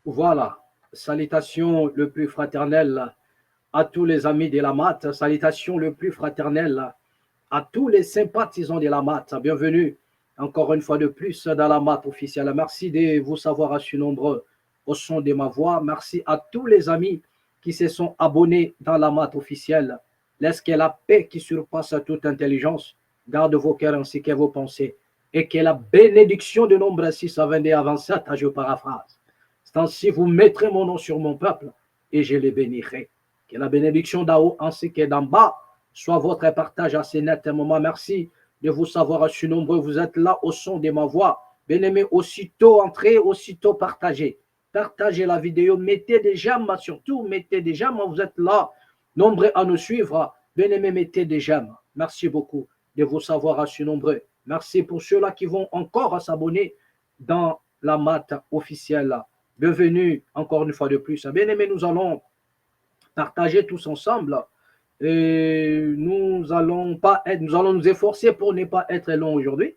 Voilà, salutations le plus fraternel à tous les amis de la MAT, salutations le plus fraternel à tous les sympathisants de la MAT. Bienvenue encore une fois de plus dans la MAT officielle. Merci de vous savoir assez nombreux au son de ma voix. Merci à tous les amis qui se sont abonnés dans la MAT officielle. Laisse que la paix qui surpasse toute intelligence garde vos cœurs ainsi que vos pensées et que la bénédiction de nombre 6 à 22 à 27, je paraphrase. C'est ainsi vous mettrez mon nom sur mon peuple et je les bénirai. Que la bénédiction d'en haut ainsi que d'en bas soit votre partage à ce net moment. Merci de vous savoir assez nombreux. Vous êtes là au son de ma voix. Bien-aimés, aussitôt entrez, aussitôt partagez. Partagez la vidéo, mettez des j'aime, surtout mettez des j'aime. Vous êtes là, nombreux à nous suivre. Bien-aimés, mettez des j'aime. Merci beaucoup de vous savoir assez nombreux. Merci pour ceux-là qui vont encore s'abonner dans la MAT officielle. Bienvenue encore une fois de plus. Bien-aimés, nous allons partager tous ensemble. Et nous allons nous efforcer pour ne pas être long aujourd'hui,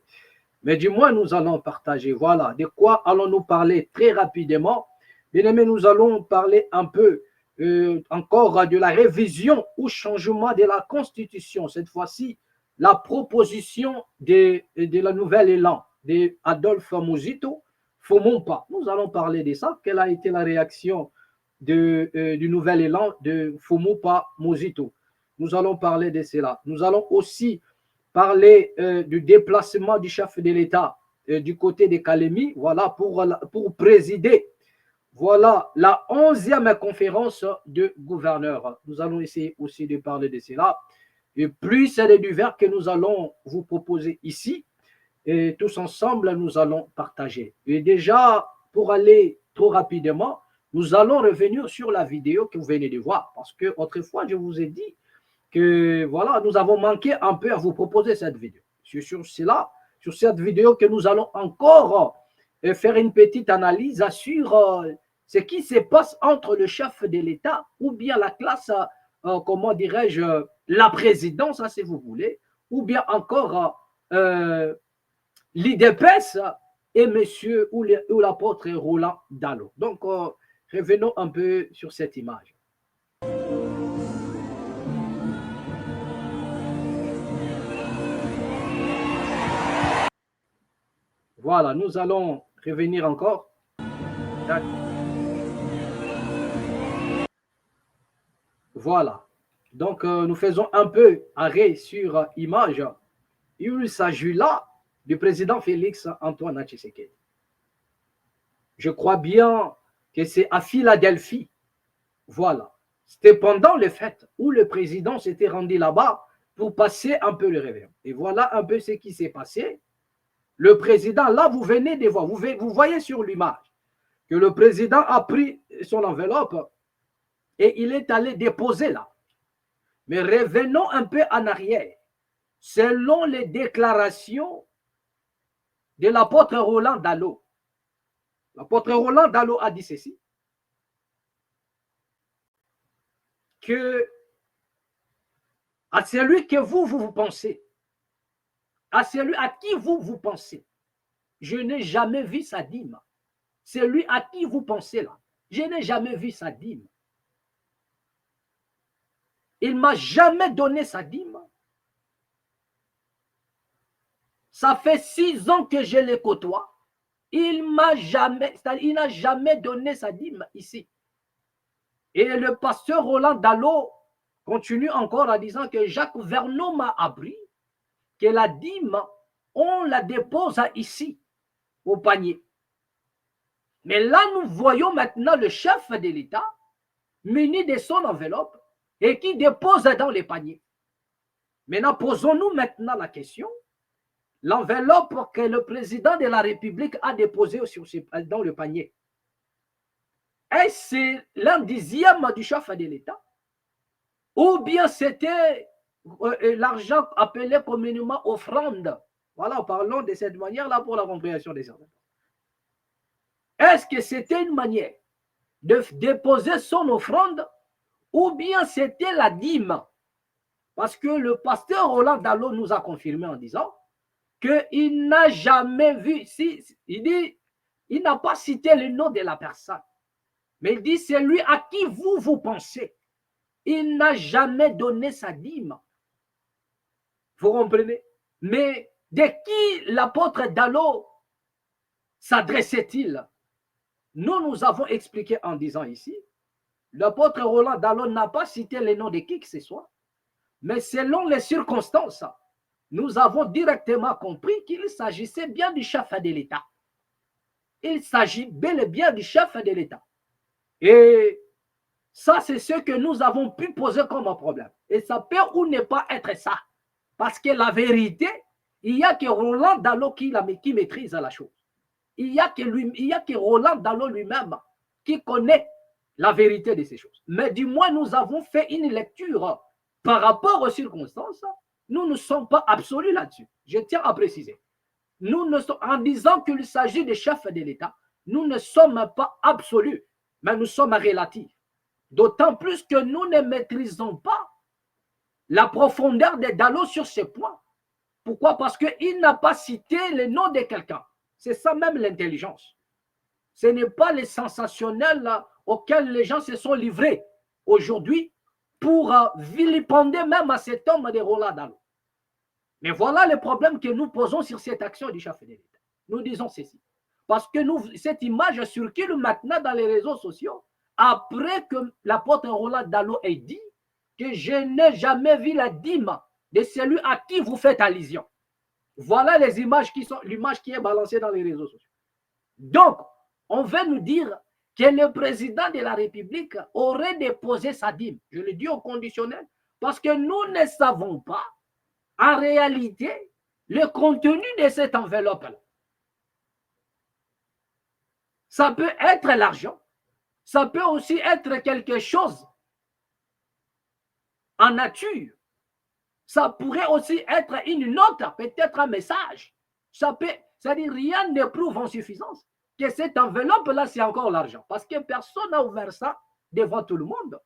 mais du moins nous allons partager. Voilà, de quoi allons-nous parler très rapidement. Bien aimé, nous allons parler un peu encore de la révision ou changement de la Constitution. Cette fois-ci, la proposition de la nouvelle élan d'Adolphe Muzito, Fumumpa. Nous allons parler de ça. Quelle a été la réaction du nouvel élan de Fumumpa Muzito? Nous allons parler de cela. Nous allons aussi parler du déplacement du chef de l'État du côté de Kalemi, voilà, pour présider, voilà, la 11e conférence de gouverneurs. Nous allons essayer aussi de parler de cela. Et plus c'est du verre que nous allons vous proposer ici, et tous ensemble, nous allons partager. Et déjà, pour aller trop rapidement, nous allons revenir sur la vidéo que vous venez de voir, parce que autrefois, je vous ai dit que voilà, nous avons manqué un peu à vous proposer cette vidéo. C'est sur cela, sur cette vidéo que nous allons encore faire une petite analyse sur ce qui se passe entre le chef de l'État ou bien la classe, comment dirais-je, la présidence, si vous voulez, ou bien encore l'IDPS et monsieur ou l'apôtre Roland Dallot. Donc, revenons un peu sur cette image. Voilà, nous allons revenir encore. Voilà. Donc, nous faisons un peu arrêt sur image. Il s'agit là du président Félix Antoine Tshisekedi. Je crois bien que c'est à Philadelphie. Voilà. C'était pendant le fête où le président s'était rendu là-bas pour passer un peu le réveillon. Et voilà un peu ce qui s'est passé. Le président, là, vous venez de voir, vous voyez sur l'image que le président a pris son enveloppe et il est allé déposer là. Mais revenons un peu en arrière. Selon les déclarations de l'apôtre Roland Dallot, l'apôtre Roland Dallot a dit ceci, que à celui que vous pensez, à celui à qui vous pensez, je n'ai jamais vu sa dîme. Celui à qui vous pensez là, je n'ai jamais vu sa dîme. Il ne m'a jamais donné sa dîme. Ça fait 6 ans que je le côtoie. Il n'a jamais donné sa dîme ici. Et le pasteur Roland Dallot continue encore en disant que Jacques Vernon m'a appris que la dîme, on la dépose ici, au panier. Mais là, nous voyons maintenant le chef de l'État muni de son enveloppe et qui dépose dans les paniers. Maintenant, posons-nous maintenant la question. L'enveloppe que le président de la République a déposée dans le panier, est-ce l'un dixième du chef de l'État? Ou bien c'était l'argent appelé communément offrande? Voilà, parlons de cette manière-là pour la compréhension des certains. Est-ce que c'était une manière de déposer son offrande ou bien c'était la dîme? Parce que le pasteur Roland Dallot nous a confirmé en disant qu'il n'a jamais vu, il dit, il n'a pas cité le nom de la personne, mais il dit, c'est lui à qui vous pensez. Il n'a jamais donné sa dîme. Vous comprenez? Mais de qui l'apôtre Dallot s'adressait-il? Nous avons expliqué en disant ici, l'apôtre Roland Dallot n'a pas cité le nom de qui que ce soit, mais selon les circonstances, nous avons directement compris qu'il s'agissait bien du chef de l'État. Il s'agit bel et bien du chef de l'État. Et ça, c'est ce que nous avons pu poser comme problème. Et ça peut ou ne pas être ça. Parce que la vérité, il n'y a que Roland Dallot qui maîtrise la chose. Il n'y a que Roland Dallot lui-même qui connaît la vérité de ces choses. Mais du moins, nous avons fait une lecture par rapport aux circonstances. Nous ne sommes pas absolus là-dessus. Je tiens à préciser. En disant qu'il s'agit des chefs de l'État, nous ne sommes pas absolus, mais nous sommes relatifs. D'autant plus que nous ne maîtrisons pas la profondeur des Dallot sur ce point. Pourquoi? Parce qu'il n'a pas cité le nom de quelqu'un. C'est ça même l'intelligence. Ce n'est pas les sensationnels auxquels les gens se sont livrés aujourd'hui pour vilipender même à cet homme de Roland Dallot. Mais voilà le problème que nous posons sur cette action du chef de l'État. Nous disons ceci. Parce que cette image circule maintenant dans les réseaux sociaux après que l'apôtre Roland Dallot ait dit que je n'ai jamais vu la dîme de celui à qui vous faites allusion. Voilà les images l'image qui est balancée dans les réseaux sociaux. Donc, on veut nous dire que le président de la République aurait déposé sa dîme. Je le dis au conditionnel, parce que nous ne savons pas, en réalité, le contenu de cette enveloppe-là. Ça peut être l'argent, ça peut aussi être quelque chose en nature. Ça pourrait aussi être une note, peut-être un message. C'est-à-dire rien ne prouve en suffisance que cette enveloppe-là, c'est encore l'argent. Parce que personne n'a ouvert ça devant tout le monde.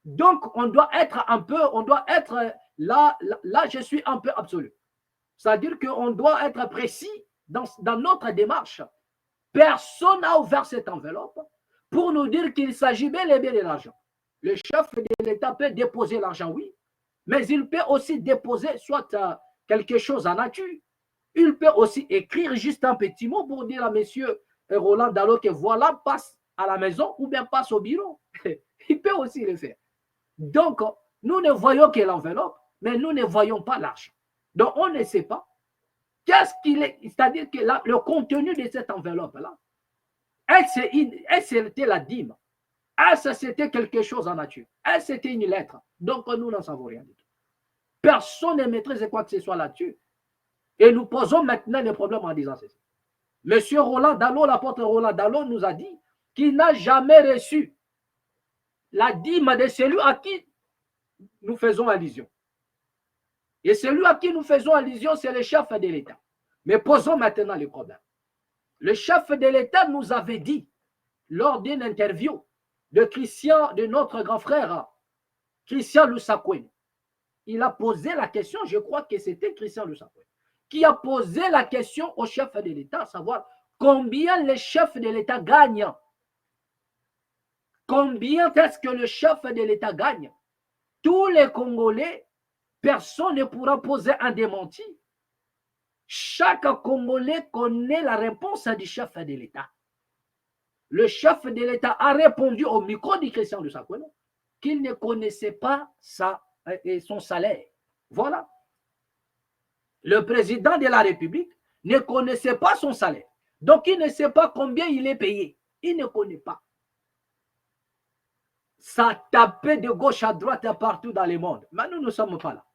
Donc, on doit être là, je suis un peu absolu. C'est-à-dire qu'on doit être précis dans notre démarche. Personne n'a ouvert cette enveloppe pour nous dire qu'il s'agit bel et bien de l'argent. Le chef de l'État peut déposer l'argent, oui, mais il peut aussi déposer soit quelque chose en nature. Il peut aussi écrire juste un petit mot pour dire à monsieur Roland Dallot que voilà, passe à la maison ou bien passe au bureau. Il peut aussi le faire. Donc, nous ne voyons que l'enveloppe, mais nous ne voyons pas l'argent. Donc, on ne sait pas qu'est-ce qu'il est, c'est-à-dire que le contenu de cette enveloppe-là, est-ce c'était la dîme? Est-ce c'était quelque chose en nature? Est-ce c'était une lettre? Donc, nous n'en savons rien du tout. Personne ne maîtrise quoi que ce soit là-dessus. Et nous posons maintenant les problèmes en disant ceci. Monsieur Roland Dallot, l'apôtre Roland Dallot nous a dit qu'il n'a jamais reçu la dîme de celui à qui nous faisons allusion. Et celui à qui nous faisons allusion, c'est le chef de l'État. Mais posons maintenant le problème. Le chef de l'État nous avait dit, lors d'une interview de notre grand frère, Christian Lusakwen, il a posé la question, je crois que c'était Christian Lusakwen, qui a posé la question au chef de l'État, à savoir combien le chef de l'État gagne. Combien est-ce que le chef de l'État gagne? Tous les Congolais, personne ne pourra poser un démenti. Chaque Congolais connaît la réponse du chef de l'État. Le chef de l'État a répondu au micro du Christian Lusakwen qu'il ne connaissait pas son salaire. Voilà. Le président de la République ne connaissait pas son salaire. Donc, il ne sait pas combien il est payé. Il ne connaît pas. Ça tapait de gauche à droite partout dans le monde. Mais nous ne sommes pas là.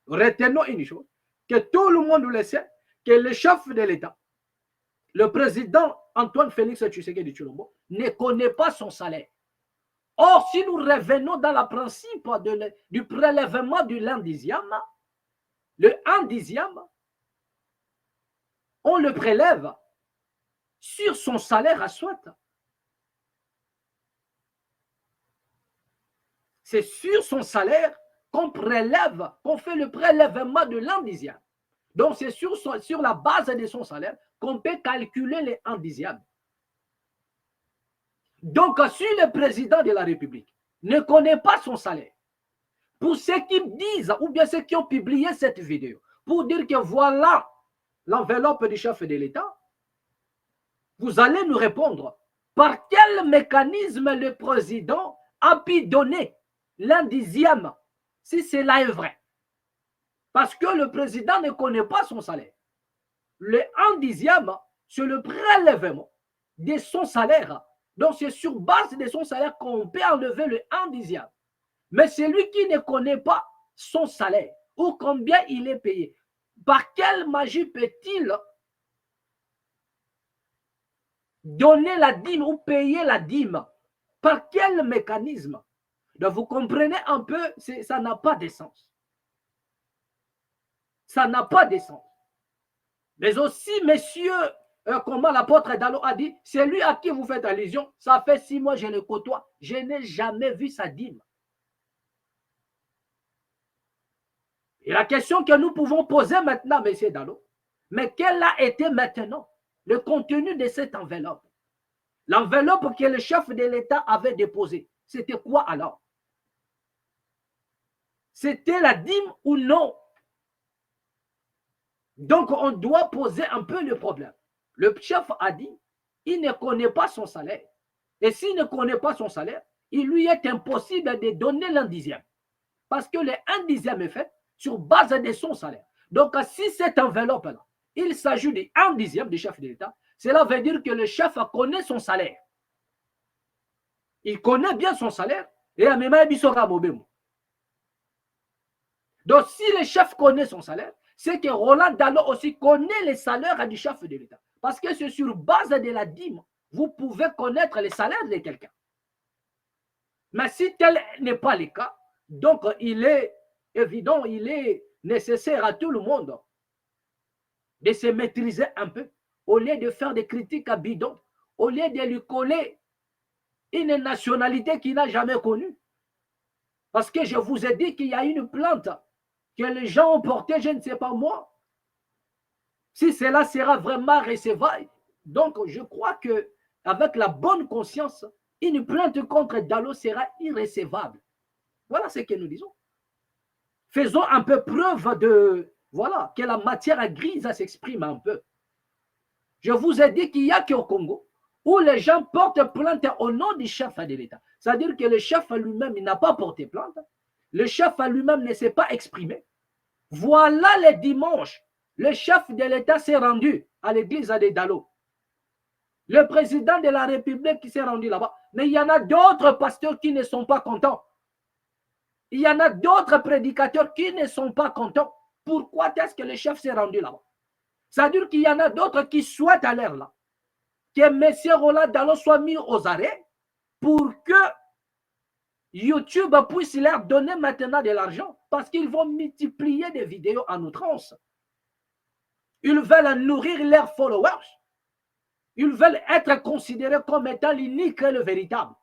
Retenons une chose, que tout le monde le sait, que le chef de l'État, le président Antoine Félix Tshisekedi Tshilombo, ne connaît pas son salaire. Or, si nous revenons dans le principe du prélèvement du l'indizième, le indizième, on le prélève sur son salaire à soi. C'est sur son salaire qu'on prélève, qu'on fait le prélèvement de l'an dixième. Donc, c'est sur la base de son salaire qu'on peut calculer les an dixièmes. Donc, si le président de la République ne connaît pas son salaire, pour ceux qui disent, ou bien ceux qui ont publié cette vidéo, pour dire que voilà l'enveloppe du chef de l'État, vous allez nous répondre par quel mécanisme le président a pu donner l'un dixième, si cela est vrai. Parce que le président ne connaît pas son salaire. Le un dixième, c'est le prélèvement de son salaire. Donc, c'est sur base de son salaire qu'on peut enlever le un dixième. Mais celui qui ne connaît pas son salaire ou combien il est payé, par quelle magie peut-il donner la dîme ou payer la dîme? Par quel mécanisme? Donc, vous comprenez un peu, ça n'a pas de sens. Ça n'a pas de sens. Mais aussi, messieurs, comment l'apôtre Dalo a dit, c'est lui à qui vous faites allusion. Ça fait 6 mois que je le côtoie. Je n'ai jamais vu sa dîme. Et la question que nous pouvons poser maintenant, monsieur Dalo, mais quel a été maintenant le contenu de cette enveloppe? L'enveloppe que le chef de l'État avait déposée, c'était quoi alors? C'était la dîme ou non? Donc, on doit poser un peu le problème. Le chef a dit, il ne connaît pas son salaire. Et s'il ne connaît pas son salaire, il lui est impossible de donner l'un dixième. Parce que le 1 dixième est fait sur base de son salaire. Donc, si cette enveloppe-là, il s'agit du 1 dixième du chef de l'État, cela veut dire que le chef connaît son salaire. Il connaît bien son salaire. Et à même donc, si le chef connaît son salaire, c'est que Roland Dalo aussi connaît les salaires du chef de l'État. Parce que c'est sur base de la dîme, vous pouvez connaître les salaires de quelqu'un. Mais si tel n'est pas le cas, donc il est évident, il est nécessaire à tout le monde de se maîtriser un peu, au lieu de faire des critiques à bidon, au lieu de lui coller une nationalité qu'il n'a jamais connue. Parce que je vous ai dit qu'il y a une plante que les gens ont portée, je ne sais pas moi. Si cela sera vraiment recevable, donc je crois que avec la bonne conscience, une plainte contre Dalo sera irrecevable. Voilà ce que nous disons. Faisons un peu preuve de, voilà, que la matière grise s'exprime un peu. Je vous ai dit qu'il n'y a qu'au Congo où les gens portent plainte au nom du chef de l'État. C'est-à-dire que le chef lui-même n'a pas porté plainte. Le chef lui-même ne s'est pas exprimé. Voilà le dimanche, le chef de l'État s'est rendu à l'église de Dalo. Le président de la République qui s'est rendu là-bas. Mais il y en a d'autres pasteurs qui ne sont pas contents. Il y en a d'autres prédicateurs qui ne sont pas contents. Pourquoi est-ce que le chef s'est rendu là-bas? C'est-à-dire qu'il y en a d'autres qui souhaitent aller là. Que M. Roland Dalo soit mis aux arrêts pour que YouTube puisse leur donner maintenant de l'argent parce qu'ils vont multiplier des vidéos en outrance. Ils veulent nourrir leurs followers. Ils veulent être considérés comme étant l'unique et le véritable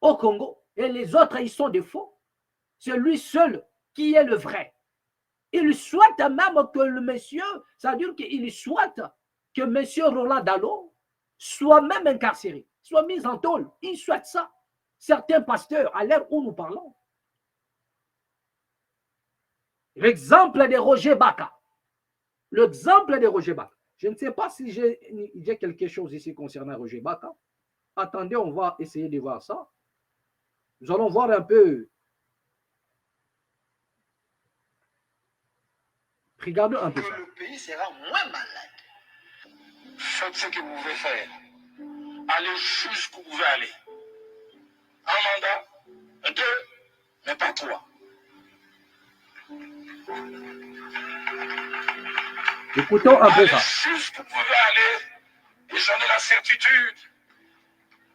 au Congo. Et les autres, ils sont des faux. C'est lui seul qui est le vrai. Il souhaite même que le monsieur, c'est-à-dire qu'il souhaite que monsieur Roland Dalo soit même incarcéré, soit mis en tôle. Il souhaite ça. Certains pasteurs, à l'heure où nous parlons. L'exemple de Roger Baka. L'exemple de Roger Baka. Je ne sais pas si j'ai quelque chose ici concernant Roger Baka. Attendez, on va essayer de voir ça. Nous allons voir un peu. Regardez un peu ça. Le pays sera moins malade. Faites ce que vous pouvez faire. Allez jusqu'où vous pouvez aller. Un mandat, 2, mais pas 3. Écoutons un peu ça. Jusqu'où vous pouvez aller, et j'en ai la certitude,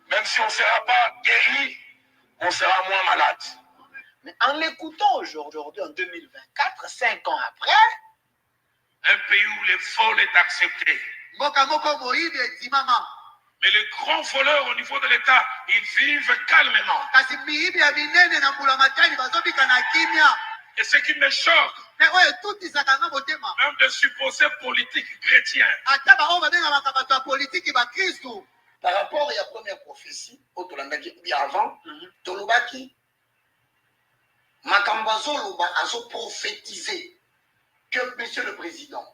même si on ne sera pas guéri, on sera moins malade. Mais en l'écoutant aujourd'hui, en 2024, 5 ans après, un pays où le vol est accepté. Mais les grands voleurs au niveau de l'État, ils vivent calmement. Et ce qui me choque, même de supposés politiques chrétiens, par rapport à la première prophétie, bien avant, Tolobaki, Makambazo Loba a prophétisé que Monsieur le Président.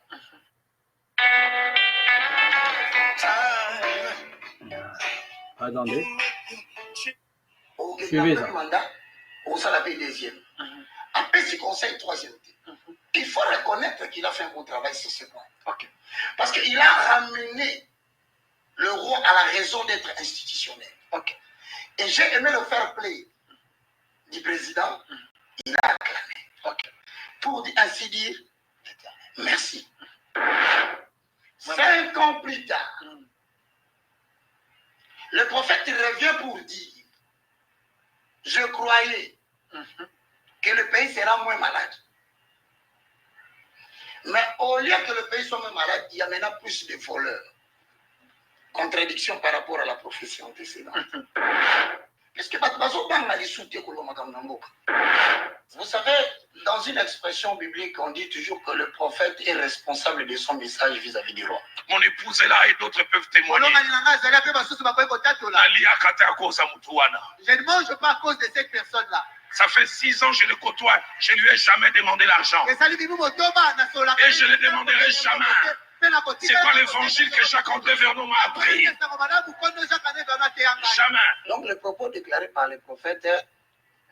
Attendez. Suivez ça. Mandat, on s'en appelle deuxième. Après ce conseil, troisième. Il faut reconnaître qu'il a fait un bon travail sur ce point. Okay. Parce qu'il a ramené le roi à la raison d'être institutionnel. Okay. Et j'ai aimé le fair play du président. Il a acclamé. Okay. Pour ainsi dire, merci. 5 ans plus tard, le prophète revient pour dire, je croyais que le pays sera moins malade. Mais au lieu que le pays soit moins malade, il y a maintenant plus de voleurs. Contradiction par rapport à la prophétie antécédente. Puisque vous savez, dans une expression biblique, on dit toujours que le prophète est responsable de son message vis-à-vis du roi. Mon épouse est là et d'autres peuvent témoigner. Je ne mange pas à cause de cette personne-là. Ça fait 6 ans que je le côtoie. Je ne lui ai jamais demandé l'argent. Et je ne le demanderai jamais. C'est pas l'évangile que Jacques-André Vernon m'a appris. Jamais. Donc le propos déclaré par le prophète,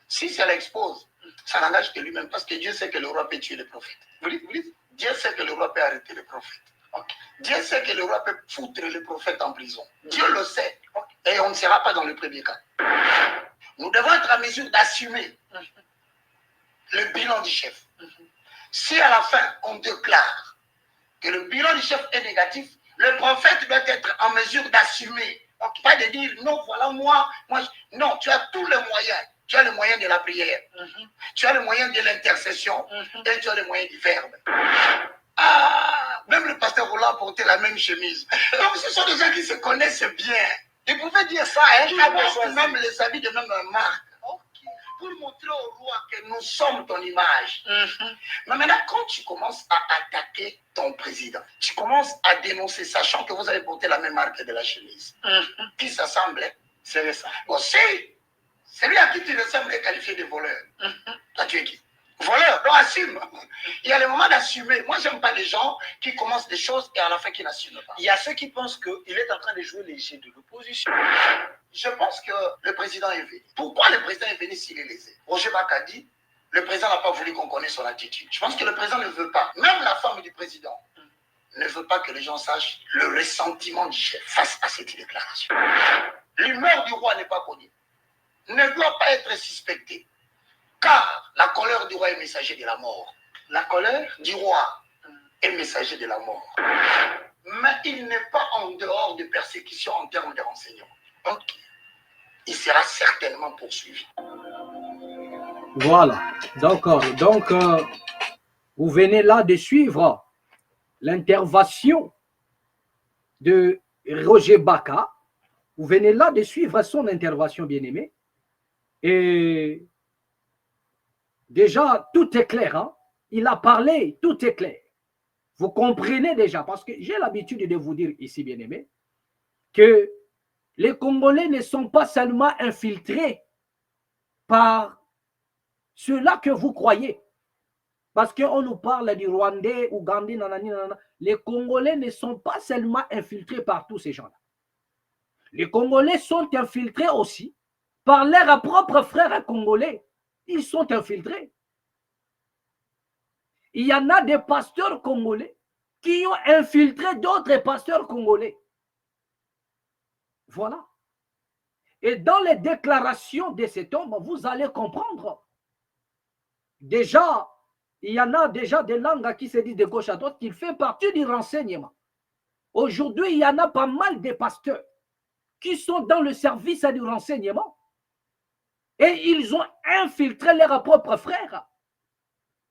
si ça l'expose, ça n'engage que lui-même, parce que Dieu sait que le roi peut tuer le prophète. Vous dites, Dieu sait que le roi peut arrêter le prophète. Okay. Dieu sait que le roi peut foutre le prophète en prison. Dieu le sait. Okay. Et on ne sera pas dans le premier cas. Nous devons être en mesure d'assumer le bilan du chef. Si à la fin, on déclare que le bilan du chef est négatif, le prophète doit être en mesure d'assumer. Okay. Pas de dire, non, voilà moi. Non, tu as tous les moyens. Tu as le moyen de la prière. Tu as le moyen de l'intercession. Et tu as le moyen du verbe. Ah, même le pasteur Roland a porté la même chemise. Donc ce sont des gens qui se connaissent bien. Ils pouvaient dire ça, hein, même les habits de même marque. Okay. Pour montrer au roi que nous sommes ton image. Mais maintenant, quand tu commences à attaquer ton président, tu commences à dénoncer, sachant que vous avez porté la même marque de la chemise, qui s'assemble, c'est ça. Bon, si celui à qui tu ressembles est qualifié de voleur, toi tu es qui? Voleur, donc assume. Il y a le moment d'assumer. Moi, j'aime pas les gens qui commencent des choses et à la fin qui n'assument pas. Il y a ceux qui pensent qu'il est en train de jouer les jeux de l'opposition. Je pense que le président est venu. Pourquoi le président est venu s'il est lésé? Roger Bach a dit, le président n'a pas voulu qu'on connaisse son attitude. Je pense que le président ne veut pas. Même la femme du président ne veut pas que les gens sachent le ressentiment du chef face à cette déclaration. L'humeur du roi n'est pas connue. Ne doit pas être suspectée. Car la colère du roi est messager de la mort. La colère du roi est messager de la mort. Mais il n'est pas en dehors de persécution en termes de renseignements. Donc, il sera certainement poursuivi. Voilà. Donc, vous venez là de suivre l'intervention de Roger Baka. Vous venez là de suivre son intervention, bien-aimé. Et déjà, tout est clair. Hein? Il a parlé, tout est clair. Vous comprenez déjà, parce que j'ai l'habitude de vous dire ici, bien-aimé, que les Congolais ne sont pas seulement infiltrés par ceux-là que vous croyez. Parce qu'on nous parle du Rwandais, Ougandais, nanani, nanana. Les Congolais ne sont pas seulement infiltrés par tous ces gens-là. Les Congolais sont infiltrés aussi par leurs propres frères congolais. Ils sont infiltrés. Il y en a des pasteurs congolais qui ont infiltré d'autres pasteurs congolais. Voilà. Et dans les déclarations de cet homme, vous allez comprendre. Déjà, il y en a déjà des langues qui se disent de gauche à droite qu'il fait partie du renseignement. Aujourd'hui, il y en a pas mal de pasteurs qui sont dans le service du renseignement et ils ont infiltré leurs propres frères.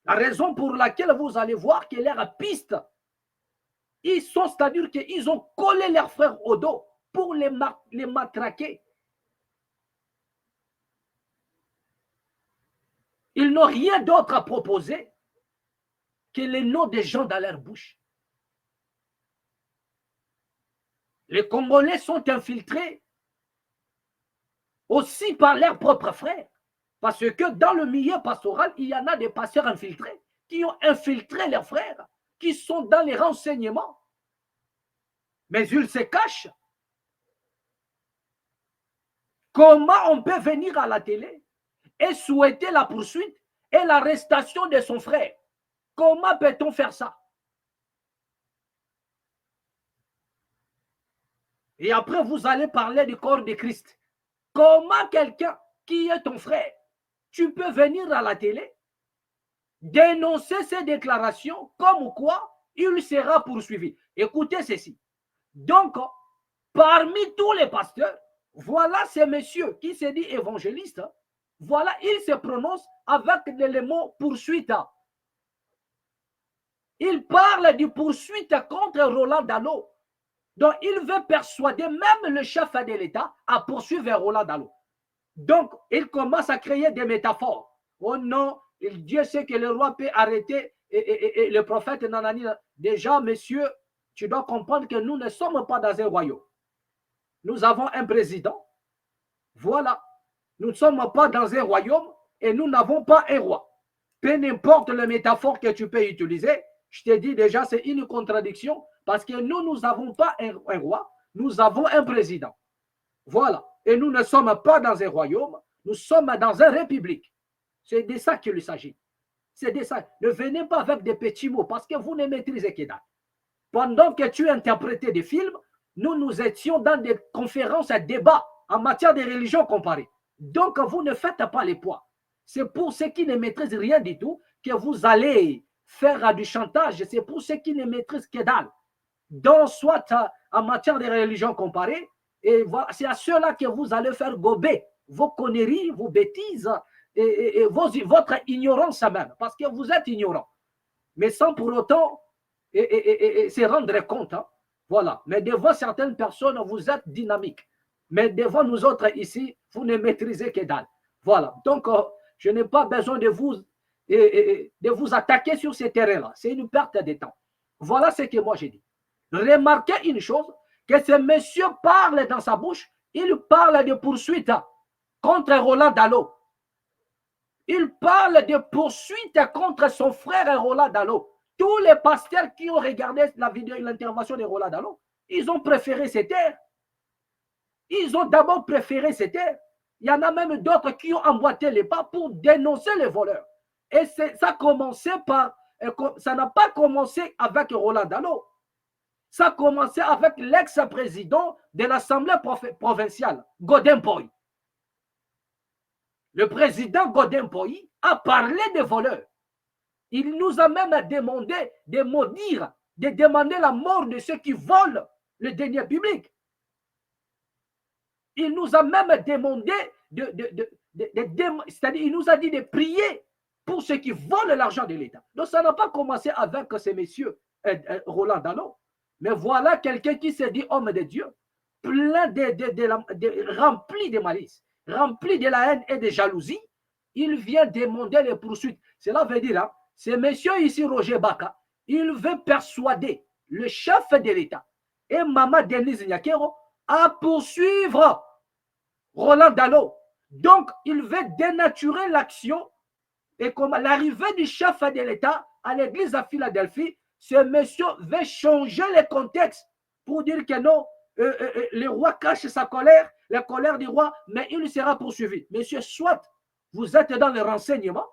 La raison pour laquelle vous allez voir que leurs pistes, ils sont, c'est-à-dire qu'ils ont collé leurs frères au dos. pour les matraquer. Ils n'ont rien d'autre à proposer que les noms des gens dans leur bouche. Les Congolais sont infiltrés aussi par leurs propres frères. Parce que dans le milieu pastoral, il y en a des pasteurs infiltrés qui ont infiltré leurs frères, qui sont dans les renseignements. Mais ils se cachent. Comment on peut venir à la télé et souhaiter la poursuite et l'arrestation de son frère? Comment peut-on faire ça? Et après, vous allez parler du corps de Christ. Comment quelqu'un qui est ton frère, tu peux venir à la télé, dénoncer ces déclarations comme quoi il sera poursuivi? Écoutez ceci. Donc, parmi tous les pasteurs, voilà ce monsieur qui se dit évangéliste. Voilà, il se prononce avec le mot poursuite. Il parle du poursuite contre Roland Dallot. Donc, il veut persuader même le chef de l'État à poursuivre Roland Dallot. Donc, il commence à créer des métaphores. Oh non, Dieu sait que le roi peut arrêter et le prophète Nanani. Déjà, monsieur, tu dois comprendre que nous ne sommes pas dans un royaume. Nous avons un président. Voilà. Nous ne sommes pas dans un royaume et nous n'avons pas un roi. Peu importe la métaphore que tu peux utiliser, je te dis déjà, c'est une contradiction parce que nous n'avons pas un roi, nous avons un président. Voilà. Et nous ne sommes pas dans un royaume, nous sommes dans une république. C'est de ça qu'il s'agit. C'est de ça. Ne venez pas avec des petits mots parce que vous ne maîtrisez que dalle. Pendant que tu interprétais des films, nous étions dans des conférences à débat en matière de religion comparée. Donc, vous ne faites pas les poids. C'est pour ceux qui ne maîtrisent rien du tout que vous allez faire du chantage. C'est pour ceux qui ne maîtrisent que dalle. Donc, soit en matière de religion comparée, et voilà, c'est à ceux-là que vous allez faire gober vos conneries, vos bêtises et votre ignorance même, parce que vous êtes ignorant. Mais sans pour autant se rendre compte. Hein. Voilà. Mais devant certaines personnes, vous êtes dynamique. Mais devant nous autres ici, vous ne maîtrisez que dalle. Voilà. Donc, je n'ai pas besoin de vous attaquer sur ce terrain-là. C'est une perte de temps. Voilà ce que moi j'ai dit. Remarquez une chose, que ce monsieur parle dans sa bouche, il parle de poursuite contre Roland Dallot. Il parle de poursuite contre son frère Roland Dallot. Tous les pasteurs qui ont regardé la vidéo, l'intervention de Roland Dallot, ils ont préféré se taire. Ils ont d'abord préféré se taire. Il y en a même d'autres qui ont emboîté les pas pour dénoncer les voleurs. Et ça a commencé par, ça n'a pas commencé avec Roland Dallot. Ça a commencé avec l'ex-président de l'Assemblée provinciale, Godin Poy. Le président Godin Poy a parlé des voleurs. Il nous a même demandé de maudire, de demander la mort de ceux qui volent le denier public. Il nous a même demandé c'est-à-dire il nous a dit de prier pour ceux qui volent l'argent de l'État. Donc ça n'a pas commencé avec ces messieurs Roland Dallot. Mais voilà quelqu'un qui se dit homme de Dieu, plein rempli de malice, rempli de la haine et de jalousie. Il vient demander les poursuites. Cela veut dire, hein, ce monsieur ici, Roger Baka, il veut persuader le chef de l'État et Maman Denise Nyakero à poursuivre Roland Dallot. Donc, il veut dénaturer l'action et comme l'arrivée du chef de l'État à l'église à Philadelphie, ce monsieur veut changer le contexte pour dire que non, le roi cache sa colère, la colère du roi, mais il sera poursuivi. Monsieur, soit vous êtes dans le renseignement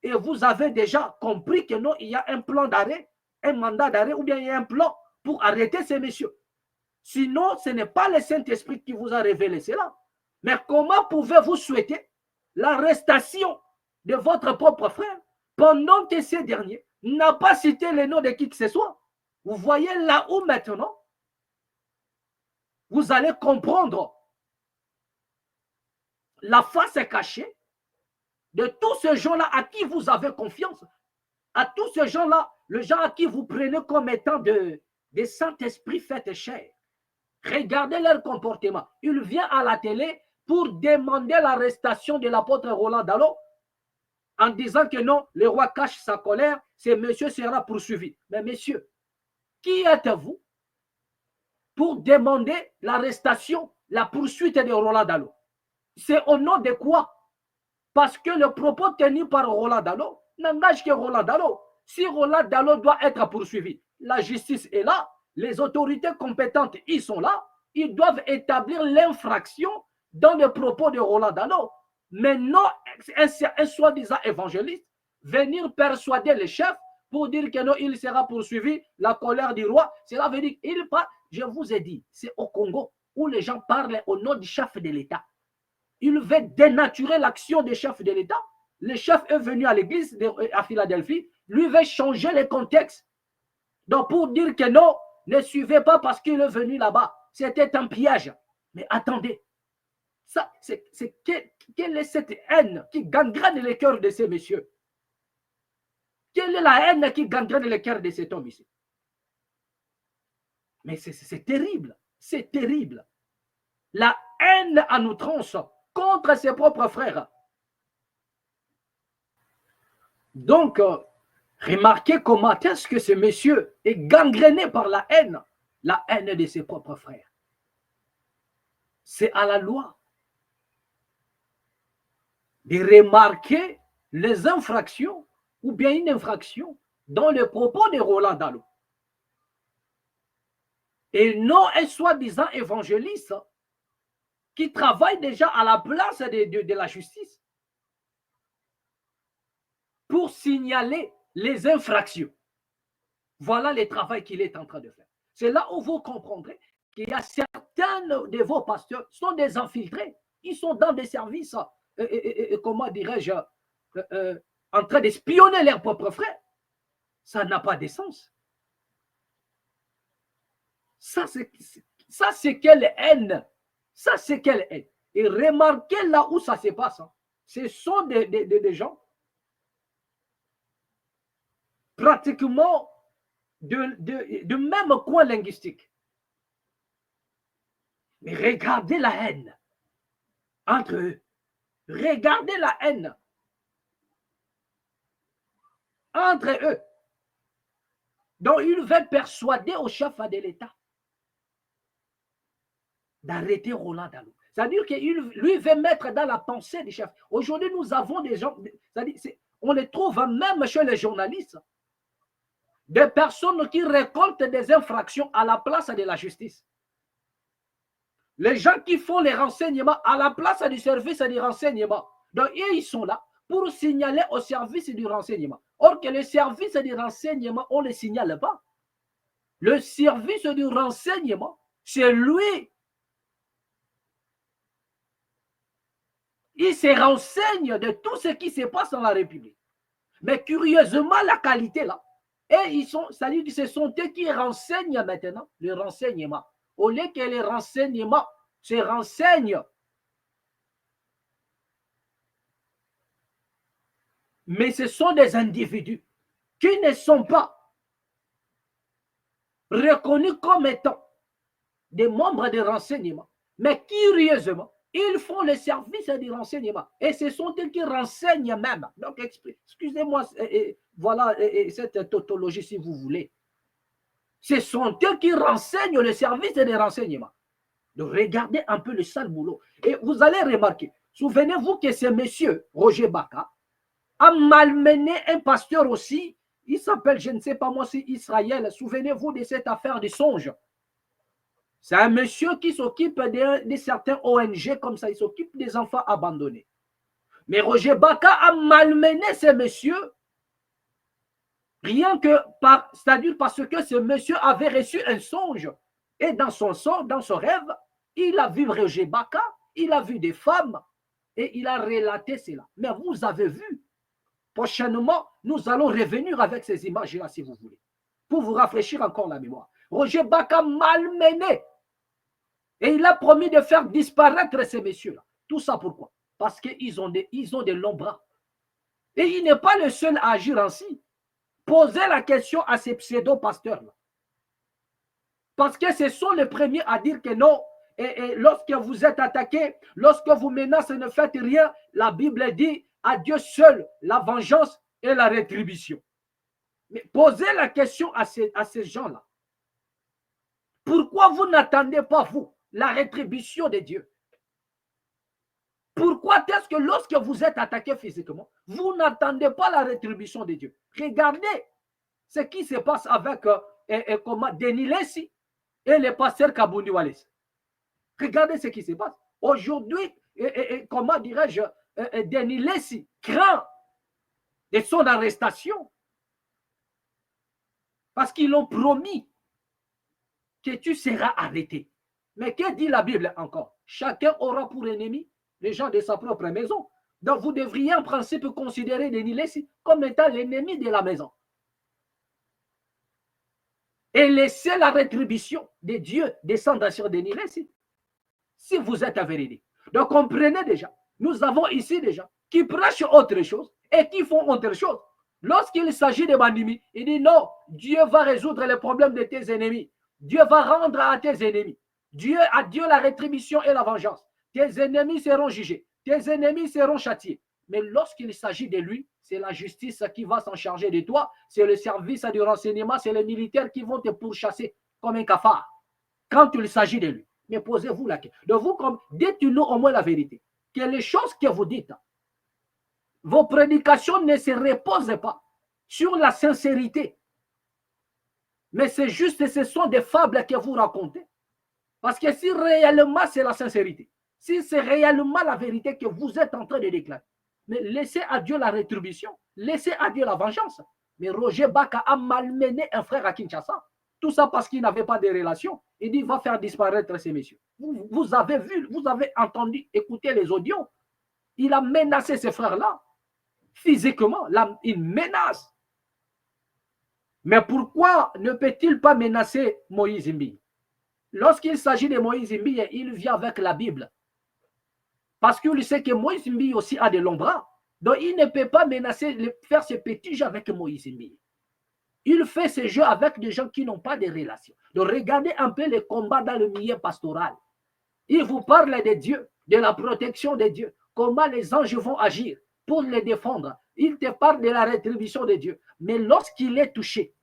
et vous avez déjà compris que non, il y a un plan d'arrêt, un mandat d'arrêt, ou bien il y a un plan pour arrêter ces messieurs. Sinon, ce n'est pas le Saint-Esprit qui vous a révélé cela. Mais comment pouvez-vous souhaiter l'arrestation de votre propre frère pendant que ce dernier n'a pas cité le nom de qui que ce soit? Vous voyez là où maintenant, vous allez comprendre la face cachée de tous ces gens-là à qui vous avez confiance, à tous ces gens-là, le gens à qui vous prenez comme étant des Saint-Esprit fait chair. Regardez leur comportement. Il vient à la télé pour demander l'arrestation de l'apôtre Roland Dallot en disant que non, le roi cache sa colère, ce monsieur sera poursuivi. Mais messieurs, qui êtes-vous pour demander l'arrestation, la poursuite de Roland Dallot? C'est au nom de quoi? Parce que le propos tenu par Roland Dallot n'engage que Roland Dallot. Si Roland Dallot doit être poursuivi, la justice est là, les autorités compétentes, ils sont là, ils doivent établir l'infraction dans le propos de Roland Dallot. Mais non un soi-disant évangéliste venir persuader les chefs pour dire que non, il sera poursuivi, la colère du roi. Cela veut dire, je vous ai dit, c'est au Congo où les gens parlent au nom du chef de l'État. Il veut dénaturer l'action des chefs de l'État. Le chef est venu à l'église à Philadelphie, lui veut changer le contexte. Donc pour dire que non, ne suivez pas parce qu'il est venu là-bas. C'était un piège. Mais attendez, quelle est cette haine qui gangrène les cœurs de ces messieurs? Quelle est la haine qui gangrène les cœurs de cet homme ici? Mais c'est terrible, c'est terrible. La haine en outrance contre ses propres frères. Donc, remarquez comment est-ce que ce monsieur est gangréné par la haine de ses propres frères. C'est à la loi de remarquer les infractions ou bien une infraction dans le propos de Roland Dallot. Et non un soi-disant évangéliste qui travaille déjà à la place de la justice pour signaler les infractions. Voilà le travail qu'il est en train de faire. C'est là où vous comprendrez qu'il y a certains de vos pasteurs qui sont des infiltrés. Ils sont dans des services, comment dirais-je, en train d'espionner leurs propres frères. Ça n'a pas de sens. Ça, c'est quelle haine. Ça, c'est quelle haine. Et remarquez là où ça se passe. Hein. Ce sont des gens pratiquement de même coin linguistique. Mais regardez la haine entre eux. Regardez la haine entre eux. Donc, il veut persuader au chef de l'État d'arrêter Roland Dallot. C'est-à-dire qu'il lui veut mettre dans la pensée des chefs. Aujourd'hui, nous avons des gens, on les trouve même chez les journalistes, des personnes qui récoltent des infractions à la place de la justice. Les gens qui font les renseignements à la place du service du renseignement. Donc, ils sont là pour signaler au service du renseignement. Or que le service du renseignement, on ne le signale pas. Le service du renseignement, c'est lui. Il se renseigne de tout ce qui se passe dans la République. Mais curieusement, la qualité là, et ils sont, c'est-à-dire que ce sont eux qui renseignent maintenant le renseignement. Au lieu que les renseignements se renseignent. Mais ce sont des individus qui ne sont pas reconnus comme étant des membres de renseignement. Mais curieusement, ils font le service du renseignement. Et ce sont eux qui renseignent même. Donc, excusez-moi, voilà cette tautologie si vous voulez. Ce sont eux qui renseignent le service des renseignements. Donc, regardez un peu le sale boulot. Et vous allez remarquer, souvenez-vous que ce monsieur, Roger Baka, a malmené un pasteur aussi. Il s'appelle, je ne sais pas moi si Israël. Souvenez-vous de cette affaire du songe. C'est un monsieur qui s'occupe de certains ONG comme ça. Il s'occupe des enfants abandonnés. Mais Roger Baka a malmené ce monsieur. Rien que c'est-à-dire parce que ce monsieur avait reçu un songe. Et dans son songe, dans son rêve, il a vu Roger Baka, il a vu des femmes et il a relaté cela. Mais vous avez vu, prochainement, nous allons revenir avec ces images-là si vous voulez, pour vous rafraîchir encore la mémoire. Roger Baka malmené. Et il a promis de faire disparaître ces messieurs-là. Tout ça pourquoi? Parce qu'ils ont des longs bras. Et il n'est pas le seul à agir ainsi. Posez la question à ces pseudo-pasteurs-là. Parce que ce sont les premiers à dire que non. Et lorsque vous êtes attaqué, lorsque vous menacez, ne faites rien, la Bible dit à Dieu seul la vengeance et la rétribution. Mais posez la question à ces gens-là. Pourquoi vous n'attendez pas, vous, la rétribution de Dieu? Pourquoi est-ce que lorsque vous êtes attaqué physiquement, vous n'attendez pas la rétribution de Dieu? Regardez ce qui se passe avec Denis Lessi et le pasteur Kabundi Wallace. Regardez ce qui se passe. Aujourd'hui, comment dirais-je, Denis Lessi craint de son arrestation parce qu'ils l'ont promis que tu seras arrêté. Mais que dit la Bible encore? Chacun aura pour ennemi les gens de sa propre maison. Donc vous devriez en principe considérer Denis Lessi comme étant l'ennemi de la maison. Et laisser la rétribution de Dieu descendre sur Denis Lessi. Si vous êtes à vérité. Donc comprenez déjà, nous avons ici des gens qui prêchent autre chose et qui font autre chose. Lorsqu'il s'agit de Bandimi, il dit non, Dieu va résoudre les problèmes de tes ennemis. Dieu va rendre à tes ennemis. À Dieu la rétribution et la vengeance. Tes ennemis seront jugés. Tes ennemis seront châtiés. Mais lorsqu'il s'agit de lui, c'est la justice qui va s'en charger de toi. C'est le service du renseignement, c'est les militaires qui vont te pourchasser comme un cafard. Quand il s'agit de lui. Mais posez-vous la question. Donc vous, dites-nous au moins la vérité. Que les choses que vous dites, vos prédications ne se reposent pas sur la sincérité. Mais c'est juste, ce sont des fables que vous racontez. Parce que si réellement c'est la sincérité, si c'est réellement la vérité que vous êtes en train de déclarer, mais laissez à Dieu la rétribution, laissez à Dieu la vengeance. Mais Roger Baka a malmené un frère à Kinshasa. Tout ça parce qu'il n'avait pas de relation. Il dit, il va faire disparaître ces messieurs. Vous avez vu, vous avez entendu, écouté les audios. Il a menacé ces frères-là. Physiquement, il menace. Mais pourquoi ne peut-il pas menacer Moïse Mbi? Lorsqu'il s'agit de Moïse Mbi, il vient avec la Bible. Parce qu'il sait que Moïse Mbi aussi a de longs bras. Donc il ne peut pas menacer, faire ce petit jeu avec Moïse Mbi. Il fait ce jeu avec des gens qui n'ont pas de relation. Donc regardez un peu les combats dans le milieu pastoral. Il vous parle de Dieu, de la protection de Dieu, comment les anges vont agir pour les défendre. Il te parle de la rétribution de Dieu. Mais lorsqu'il est touché,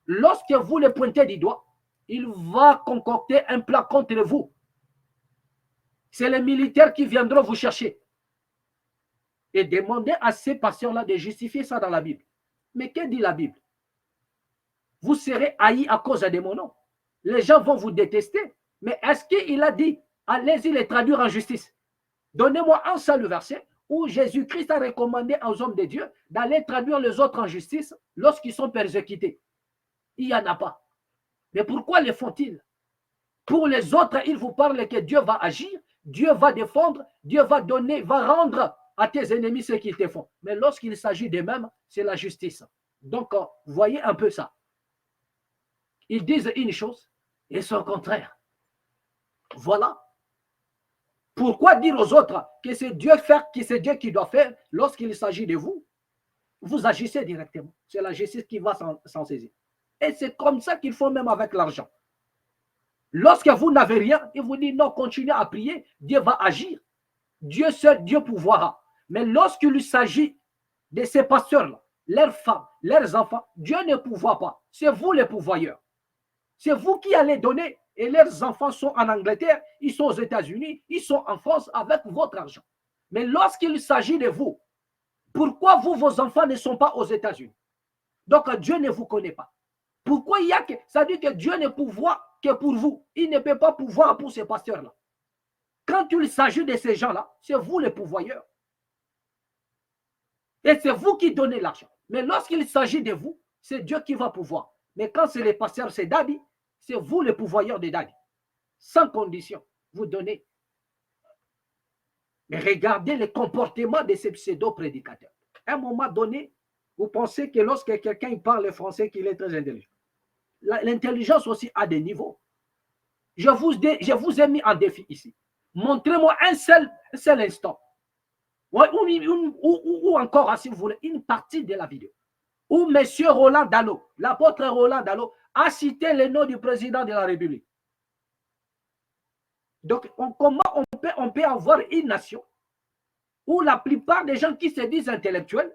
lorsque vous le pointez du doigt, il va concocter un plan contre vous. C'est les militaires qui viendront vous chercher. Et demander à ces patients-là de justifier ça dans la Bible. Mais que dit la Bible? Vous serez haïs à cause de mon nom. Les gens vont vous détester. Mais est-ce qu'il a dit, allez-y les traduire en justice? Donnez-moi un seul verset où Jésus-Christ a recommandé aux hommes de Dieu d'aller traduire les autres en justice lorsqu'ils sont persécutés. Il n'y en a pas. Mais pourquoi les font-ils? Pour les autres, ils vous parlent que Dieu va agir, Dieu va défendre, Dieu va donner, va rendre à tes ennemis ce qu'ils te font. Mais lorsqu'il s'agit d'eux-mêmes, c'est la justice. Donc, voyez un peu ça. Ils disent une chose et son contraire. Voilà. Pourquoi dire aux autres que c'est Dieu qui doit faire lorsqu'il s'agit de vous? Vous agissez directement. C'est la justice qui va s'en saisir. Et c'est comme ça qu'il faut même avec l'argent. Lorsque vous n'avez rien, il vous dit non, continuez à prier, Dieu va agir. Dieu seul, Dieu pourvoira. Mais lorsqu'il s'agit de ces pasteurs-là, leurs femmes, leurs enfants, Dieu ne pourvoit pas. C'est vous les pourvoyeurs. C'est vous qui allez donner. Et leurs enfants sont en Angleterre, ils sont aux États-Unis, ils sont en France avec votre argent. Mais lorsqu'il s'agit de vous, pourquoi vous, vos enfants ne sont pas aux États-Unis? Donc Dieu ne vous connaît pas. Pourquoi il y a que... Ça dit que Dieu ne pourvoit que pour vous. Il ne peut pas pouvoir pour ces pasteurs-là. Quand il s'agit de ces gens-là, c'est vous les pourvoyeurs. Et c'est vous qui donnez l'argent. Mais lorsqu'il s'agit de vous, c'est Dieu qui va pouvoir. Mais quand c'est les pasteurs, c'est Daddy, c'est vous les pourvoyeurs de Daddy. Sans condition, vous donnez. Mais regardez le comportement de ces pseudo-prédicateurs. À un moment donné, vous pensez que lorsque quelqu'un parle français, qu'il est très intelligent. L'intelligence aussi a des niveaux. Je vous ai mis en défi ici. Montrez-moi un seul instant. Ou encore, si vous voulez, une partie de la vidéo. Où M. Roland Dallot, l'apôtre Roland Dallot, a cité le nom du président de la République. Donc, comment on peut avoir une nation où la plupart des gens qui se disent intellectuels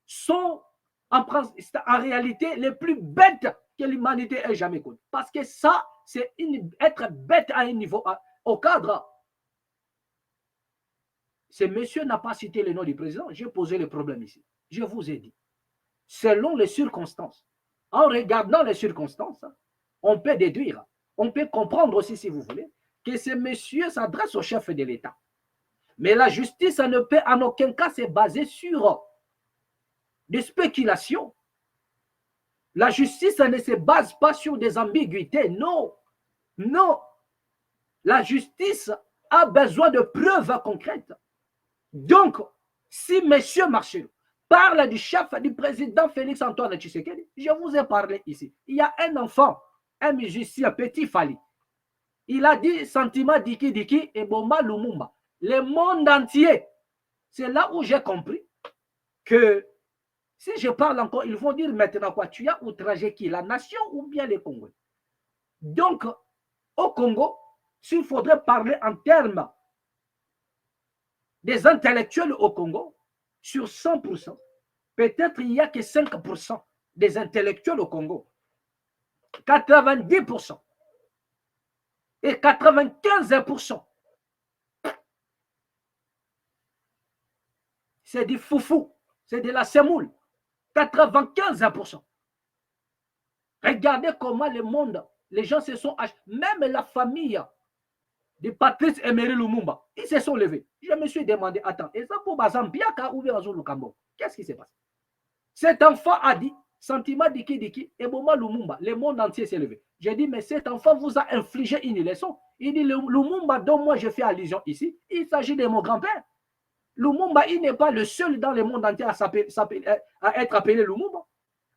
sont en réalité les plus bêtes que l'humanité ait jamais connues. Parce que ça, c'est être bête à un niveau, au cadre. Ce monsieur n'a pas cité le nom du président. J'ai posé le problème ici. Je vous ai dit, selon les circonstances, en regardant les circonstances, on peut déduire, on peut comprendre aussi, si vous voulez, que ce monsieur s'adresse au chef de l'État. Mais la justice, ça ne peut en aucun cas se baser sur des spéculations. La justice, ça ne se base pas sur des ambiguïtés. Non, non. La justice a besoin de preuves concrètes. Donc, si M. Marcelo parle du chef du président Félix Antoine Tshisekedi, je vous ai parlé ici. Il y a un enfant, un musicien, Petit Fali. Il a dit sentiment Diki Diki et Boma Lumumba. Le monde entier. C'est là où j'ai compris que si je parle encore, ils vont dire maintenant quoi? Tu as outragé qui? La nation ou bien les Congolais? Donc, au Congo, s'il faudrait parler en termes des intellectuels au Congo, sur 100%, peut-être il n'y a que 5% des intellectuels au Congo. 90% et 95%, c'est du foufou, c'est de la semoule. 95%. Regardez comment le monde, les gens se sont achetés, même la famille de Patrice Emery Lumumba, ils se sont levés. Je me suis demandé, attends, et ça pour Bazambiaka ou bien Lukambo? Qu'est-ce qui s'est passé? Cet enfant a dit, sentiment Diki Diki, et Boma Lumumba, le monde entier s'est levé. J'ai dit, mais cet enfant vous a infligé une leçon. Il dit, Lumumba dont moi je fais allusion ici, il s'agit de mon grand-père. Lumumba, il n'est pas le seul dans le monde entier à être appelé Lumumba.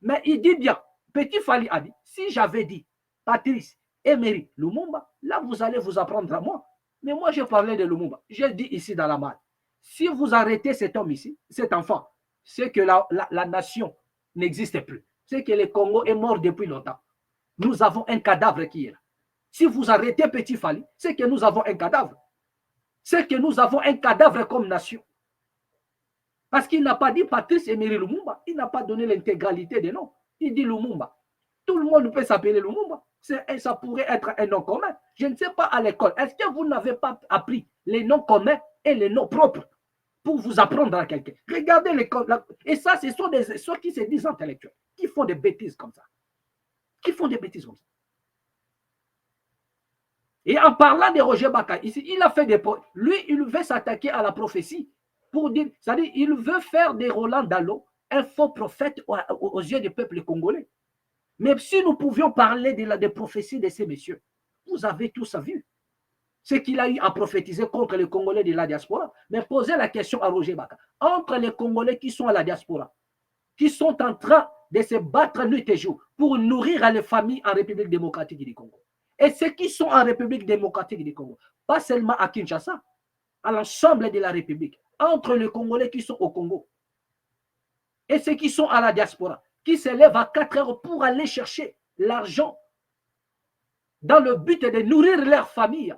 Mais il dit bien, Petit Fali a dit, si j'avais dit Patrice Emery Lumumba, là vous allez vous apprendre à moi. Mais moi je parlais de Lumumba. J'ai dit ici dans la malle, si vous arrêtez cet homme ici, cet enfant, c'est que la nation n'existe plus. C'est que le Congo est mort depuis longtemps. Nous avons un cadavre qui est là. Si vous arrêtez Petit Fali, c'est que nous avons un cadavre. C'est que nous avons un cadavre comme nation. Parce qu'il n'a pas dit Patrice Emery Lumumba. Il n'a pas donné l'intégralité des noms. Il dit Lumumba. Tout le monde peut s'appeler Lumumba. Ça pourrait être un nom commun. Je ne sais pas à l'école. Est-ce que vous n'avez pas appris les noms communs et les noms propres pour vous apprendre à quelqu'un? Regardez l'école. Et ça, ce sont ceux qui se disent intellectuels, qui font des bêtises comme ça. Qui font des bêtises comme ça. Et en parlant de Roger Baka, ici, il a fait des... Lui, il veut s'attaquer à la prophétie pour dire... C'est-à-dire, il veut faire des Roland Dallot un faux prophète aux yeux du peuple congolais. Mais si nous pouvions parler des prophéties de ces messieurs, vous avez tous vu ce qu'il a eu à prophétiser contre les Congolais de la diaspora. Mais posez la question à Roger Baka. Entre les Congolais qui sont à la diaspora, qui sont en train de se battre nuit et jour pour nourrir les familles en République démocratique du Congo, et ceux qui sont en République démocratique du Congo, pas seulement à Kinshasa, à l'ensemble de la République, entre les Congolais qui sont au Congo et ceux qui sont à la diaspora, qui se lèvent à 4 heures pour aller chercher l'argent dans le but de nourrir leur famille,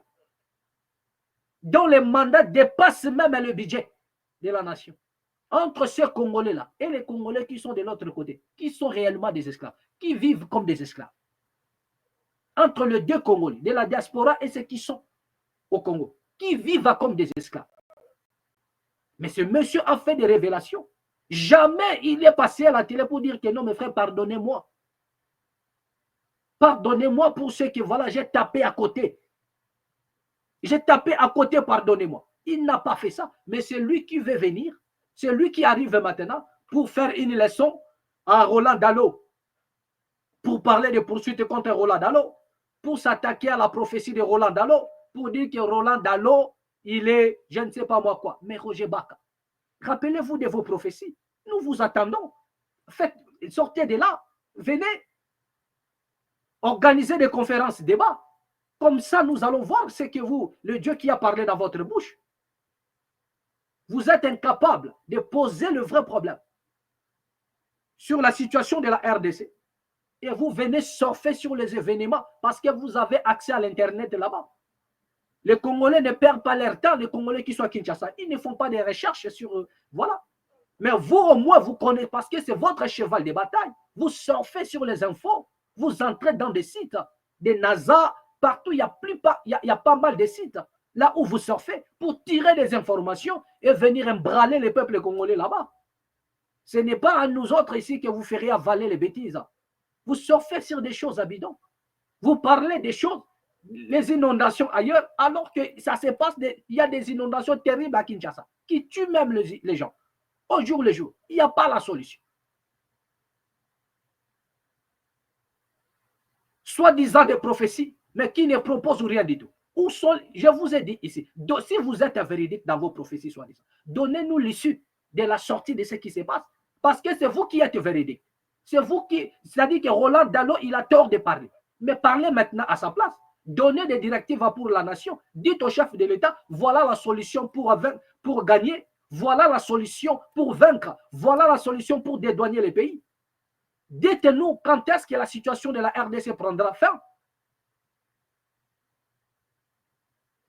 dont les mandats dépassent même le budget de la nation. Entre ces Congolais-là et les Congolais qui sont de l'autre côté, qui sont réellement des esclaves, qui vivent comme des esclaves. Entre les deux Congolais, de la diaspora et ceux qui sont au Congo, qui vivent comme des esclaves. Mais ce monsieur a fait des révélations. Jamais il est passé à la télé pour dire que non, mes frères, pardonnez-moi. Pardonnez-moi pour ce que, voilà, j'ai tapé à côté. J'ai tapé à côté, pardonnez-moi. Il n'a pas fait ça. Mais c'est lui qui veut venir. C'est lui qui arrive maintenant pour faire une leçon à Roland Dallot. Pour parler de poursuites contre Roland Dallot. Pour s'attaquer à la prophétie de Roland Dallot. Pour dire que Roland Dallot, il est, je ne sais pas moi quoi. Mais Roger Baka, rappelez-vous de vos prophéties. Nous vous attendons. Faites, sortez de là. Venez. Organisez des conférences, débats. Comme ça, nous allons voir ce que vous, le Dieu qui a parlé dans votre bouche. Vous êtes incapable de poser le vrai problème sur la situation de la RDC. Et vous venez surfer sur les événements parce que vous avez accès à l'Internet là-bas. Les Congolais ne perdent pas leur temps, les Congolais qui sont à Kinshasa. Ils ne font pas des recherches sur eux. Voilà. Mais vous, au moins, vous connaissez, parce que c'est votre cheval de bataille. Vous surfez sur les infos. Vous entrez dans des sites, des NASA, partout, il y a pas mal de sites. Là où vous surfez pour tirer des informations et venir embraler les peuples congolais là-bas. Ce n'est pas à nous autres ici que vous ferez avaler les bêtises. Vous surfez sur des choses à bidon. Vous parlez des choses, les inondations ailleurs, alors que ça se passe, il y a des inondations terribles à Kinshasa qui tuent même les gens. Au jour le jour, il n'y a pas la solution. Soi-disant des prophéties, mais qui ne proposent rien du tout. Où sont, je vous ai dit ici, si vous êtes véridique dans vos prophéties, soi-disant, donnez-nous l'issue de la sortie de ce qui se passe, parce que c'est vous qui êtes véridique. C'est vous qui, c'est-à-dire que Roland Dallot, il a tort de parler. Mais parlez maintenant à sa place. Donnez des directives pour la nation. Dites au chef de l'État, voilà la solution pour gagner. Voilà la solution pour vaincre. Voilà la solution pour dédouaner les pays. Dites-nous quand est-ce que la situation de la RDC prendra fin.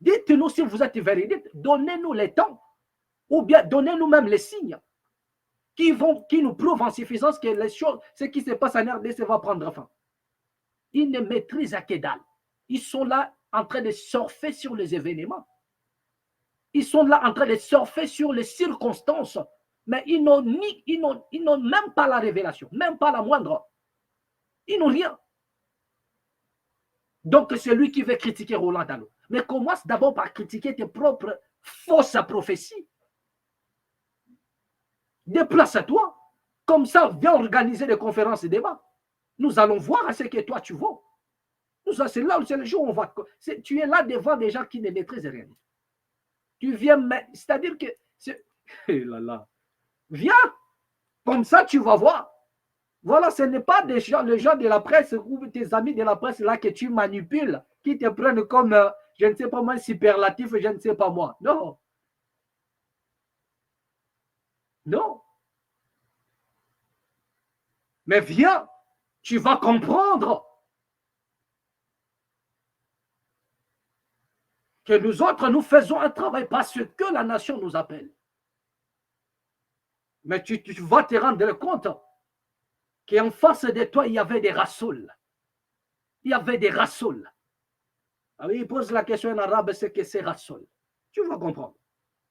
Dites-nous si vous êtes véridique. Donnez-nous les temps. Ou bien donnez-nous même les signes qui nous prouvent en suffisance que les choses, ce qui se passe en RDC va prendre fin. Ils ne maîtrisent que dalle. Ils sont là en train de surfer sur les événements. Ils sont là en train de surfer sur les circonstances. Mais ils n'ont même pas la révélation, même pas la moindre. Ils n'ont rien. Donc, c'est lui qui veut critiquer Roland Dallot. Mais commence d'abord par critiquer tes propres fausses prophéties. Déplace-toi. Comme ça, viens organiser des conférences et débats. Nous allons voir à ce que toi tu vaux. C'est là où c'est le jour où on va. Tu es là devant des gens qui ne maîtrisent rien. Tu viens, c'est-à-dire que. Là, là. Viens, comme ça tu vas voir. Voilà, ce n'est pas les gens de la presse ou tes amis de la presse là que tu manipules, qui te prennent comme, je ne sais pas moi, superlatif, je ne sais pas moi. Non. Non. Mais viens, tu vas comprendre que nous autres, nous faisons un travail parce que la nation nous appelle. Mais tu vas te rendre compte qu'en face de toi, il y avait des rassouls. Il y avait des rassouls. Alors, il pose la question en arabe, c'est que c'est rassoul. Tu vas comprendre.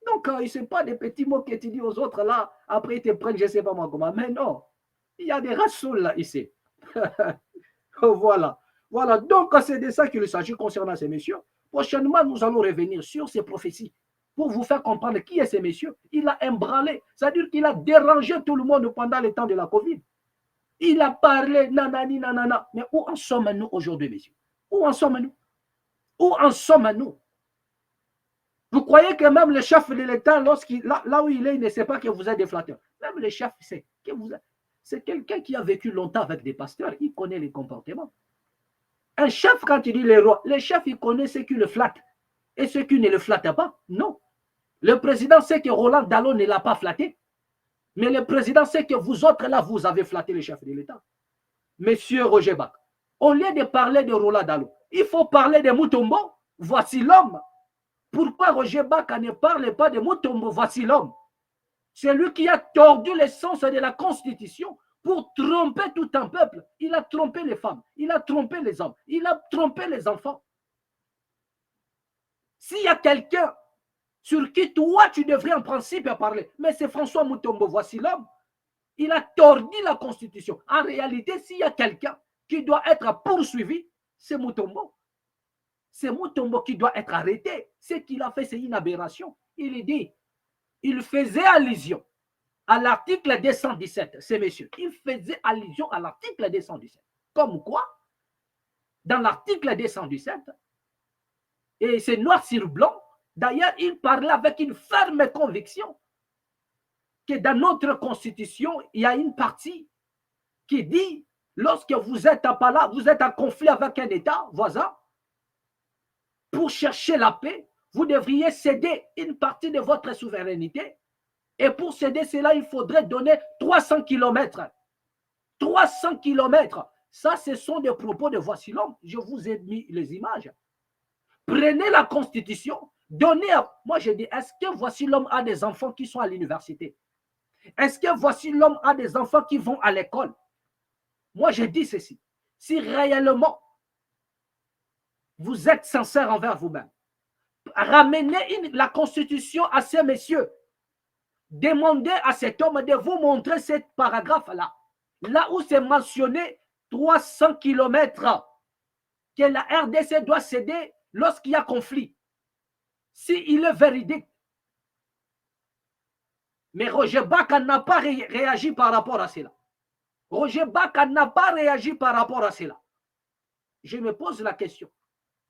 Donc, ce n'est pas des petits mots que tu dis aux autres là, après ils te prennent, je ne sais pas moi comment. Mais non, il y a des rassouls là, ici. Voilà. Voilà. Donc, c'est de ça qu'il s'agit concernant ces messieurs. Prochainement, nous allons revenir sur ces prophéties pour vous faire comprendre qui est ces messieurs. Il a embranlé, c'est-à-dire qu'il a dérangé tout le monde pendant le temps de la Covid. Il a parlé, nanani, nanana. Mais où en sommes-nous aujourd'hui, messieurs? Où en sommes-nous? Où en sommes-nous? Vous croyez que même le chef de l'État, là où il est, il ne sait pas que vous êtes des flatteurs. Même le chef sait que c'est quelqu'un qui a vécu longtemps avec des pasteurs. Il connaît les comportements. Un chef, quand il dit les rois, le chef, il connaît ceux qui le flattent et ceux qui ne le flattent pas. Non. Le président sait que Roland Dallot ne l'a pas flatté. Mais le président sait que vous autres, là, vous avez flatté le chef de l'État. Monsieur Roger Bach, au lieu de parler de Roland Dallot, il faut parler de Mutombo. Voici l'homme. Pourquoi Roger Bach ne parle pas de Mutombo? Voici l'homme. C'est lui qui a tordu l'essence de la Constitution pour tromper tout un peuple. Il a trompé les femmes, il a trompé les hommes, il a trompé les enfants. S'il y a quelqu'un sur qui toi tu devrais en principe parler, mais c'est François Mutombo, voici l'homme. Il a tordu la Constitution. En réalité, s'il y a quelqu'un qui doit être poursuivi, c'est Mutombo. C'est Mutombo qui doit être arrêté. Ce qu'il a fait, c'est une aberration. Il dit, il faisait allusion à l'article 217, ces messieurs. Il faisait allusion à l'article 217. Comme quoi, dans l'article 217, et c'est noir sur blanc, d'ailleurs, il parlait avec une ferme conviction que dans notre constitution, il y a une partie qui dit, lorsque vous êtes en conflit avec un État voisin, pour chercher la paix, vous devriez céder une partie de votre souveraineté. Et pour céder cela, il faudrait donner 300 km. 300 km. Ça, ce sont des propos de Voici l'homme. Je vous ai mis les images. Prenez la Constitution, donnez à... Moi, je dis, est-ce que voici l'homme a des enfants qui sont à l'université? Est-ce que voici l'homme a des enfants qui vont à l'école? Moi, je dis ceci. Si réellement vous êtes sincère envers vous-même, ramenez la Constitution à ces messieurs. Demandez à cet homme de vous montrer cette paragraphe-là. Là où c'est mentionné 300 km que la RDC doit céder lorsqu'il y a conflit. S'il est véridique. Mais Roger Baka n'a pas réagi par rapport à cela. Roger Baka n'a pas réagi par rapport à cela. Je me pose la question.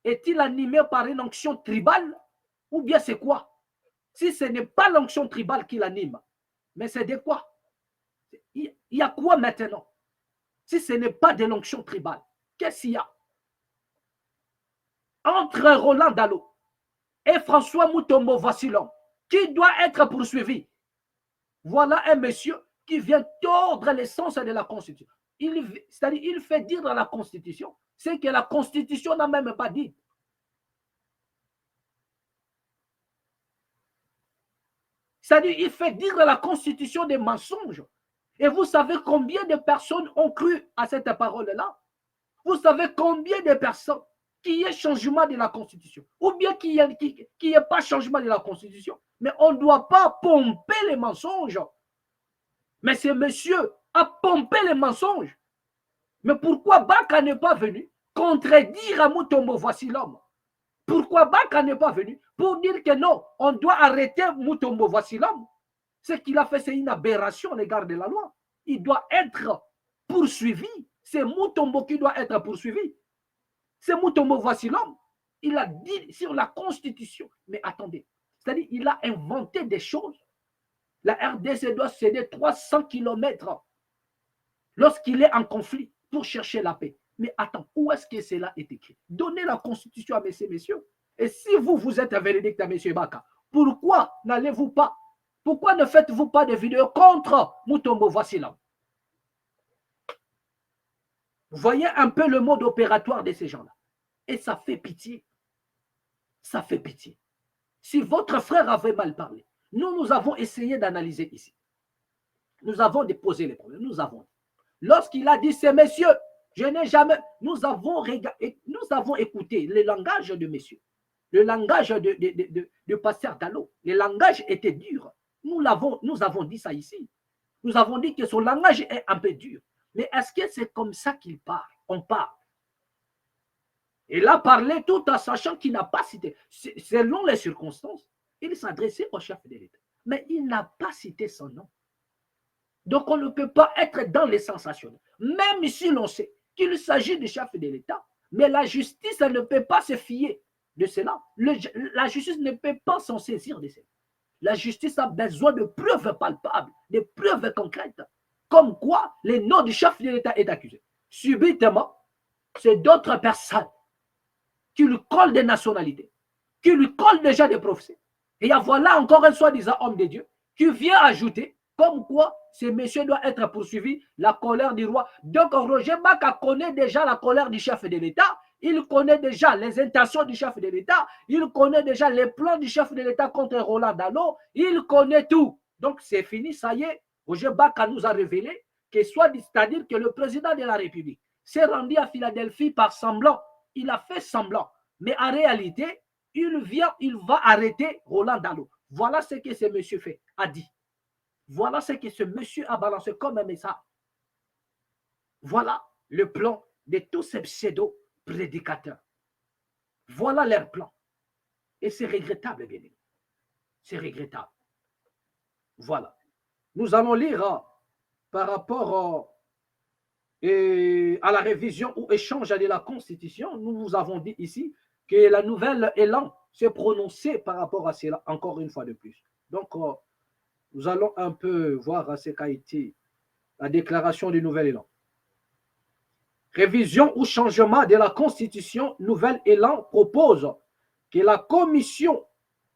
Est-il animé par une onction tribale ou bien c'est quoi? Si ce n'est pas l'onction tribale qui l'anime, mais c'est de quoi? Il y a quoi maintenant? Si ce n'est pas de l'onction tribale, qu'est-ce qu'il y a? Entre Roland Dalo et François Mutombo, voici l'homme qui doit être poursuivi. Voilà un monsieur qui vient tordre l'essence de la Constitution. C'est-à-dire, il fait dire dans la Constitution ce que la Constitution n'a même pas dit. C'est-à-dire, il fait dire dans la Constitution des mensonges. Et vous savez combien de personnes ont cru à cette parole-là? Vous savez combien de personnes qu'il y ait changement de la Constitution ou bien qu'il n'y ait pas changement de la Constitution. Mais on ne doit pas pomper les mensonges. Mais ce monsieur a pompé les mensonges. Mais pourquoi Baka n'est pas venu contredire à Mutombo, voici l'homme? Pourquoi Baka n'est pas venu pour dire que non, on doit arrêter Mutombo, voici l'homme? Ce qu'il a fait, c'est une aberration à l'égard de la loi. Il doit être poursuivi. C'est Mutombo qui doit être poursuivi. C'est Mutombo, voici l'homme. Il a dit sur la Constitution. Mais attendez, c'est-à-dire il a inventé des choses. La RDC doit céder 300 km lorsqu'il est en conflit pour chercher la paix. Mais attends, où est-ce que cela est écrit? Donnez la Constitution à ces messieurs. Et si vous êtes un véridique à M. Baka, pourquoi n'allez-vous pas? Pourquoi ne faites-vous pas de vidéos contre Mutombo, voici l'homme? Vous voyez un peu le mode opératoire de ces gens-là. Et ça fait pitié. Ça fait pitié. Si votre frère avait mal parlé, nous avons essayé d'analyser ici. Nous avons déposé les problèmes. Nous avons. Lorsqu'il a dit ces messieurs, je n'ai jamais. Nous avons écouté le langage de messieurs, le langage de pasteur Dalo. Le langage était dur. Nous avons dit ça ici. Nous avons dit que son langage est un peu dur. Mais est-ce que c'est comme ça qu'il parle? On parle. Il a parlé tout en sachant qu'il n'a pas cité. Selon les circonstances, il s'adressait au chef de l'État. Mais il n'a pas cité son nom. Donc on ne peut pas être dans les sensationnels. Même si l'on sait qu'il s'agit du chef de l'État, mais la justice ne peut pas se fier de cela. La justice ne peut pas s'en saisir de cela. La justice a besoin de preuves palpables, de preuves concrètes, comme quoi le nom du chef de l'État est accusé. Subitement, c'est d'autres personnes qui lui collent des nationalités, qui lui collent déjà des prophéties. Et voilà encore un soi-disant homme de Dieu qui vient ajouter comme quoi ce monsieur doit être poursuivi, la colère du roi. Donc Roger Baka connaît déjà la colère du chef de l'État, il connaît déjà les intentions du chef de l'État, il connaît déjà les plans du chef de l'État contre Roland Dalo, il connaît tout. Donc c'est fini, ça y est, Roger Baka nous a révélé que c'est-à-dire que le président de la République s'est rendu à Philadelphie par semblant. Il a fait semblant, mais en réalité, il va arrêter Roland Dalo. Voilà ce que ce monsieur a dit. Voilà ce que ce monsieur a balancé comme un message. Voilà le plan de tous ces pseudo-prédicateurs. Voilà leur plan. Et c'est regrettable, bien aimé. C'est regrettable. Voilà. Nous allons lire par rapport à la révision ou échange de la Constitution. Nous vous avons dit ici que la nouvelle élan s'est prononcée par rapport à cela, encore une fois de plus. Donc, nous allons un peu voir ce qu'a été la déclaration du nouvel élan. Révision ou changement de la Constitution, nouvel élan propose que la commission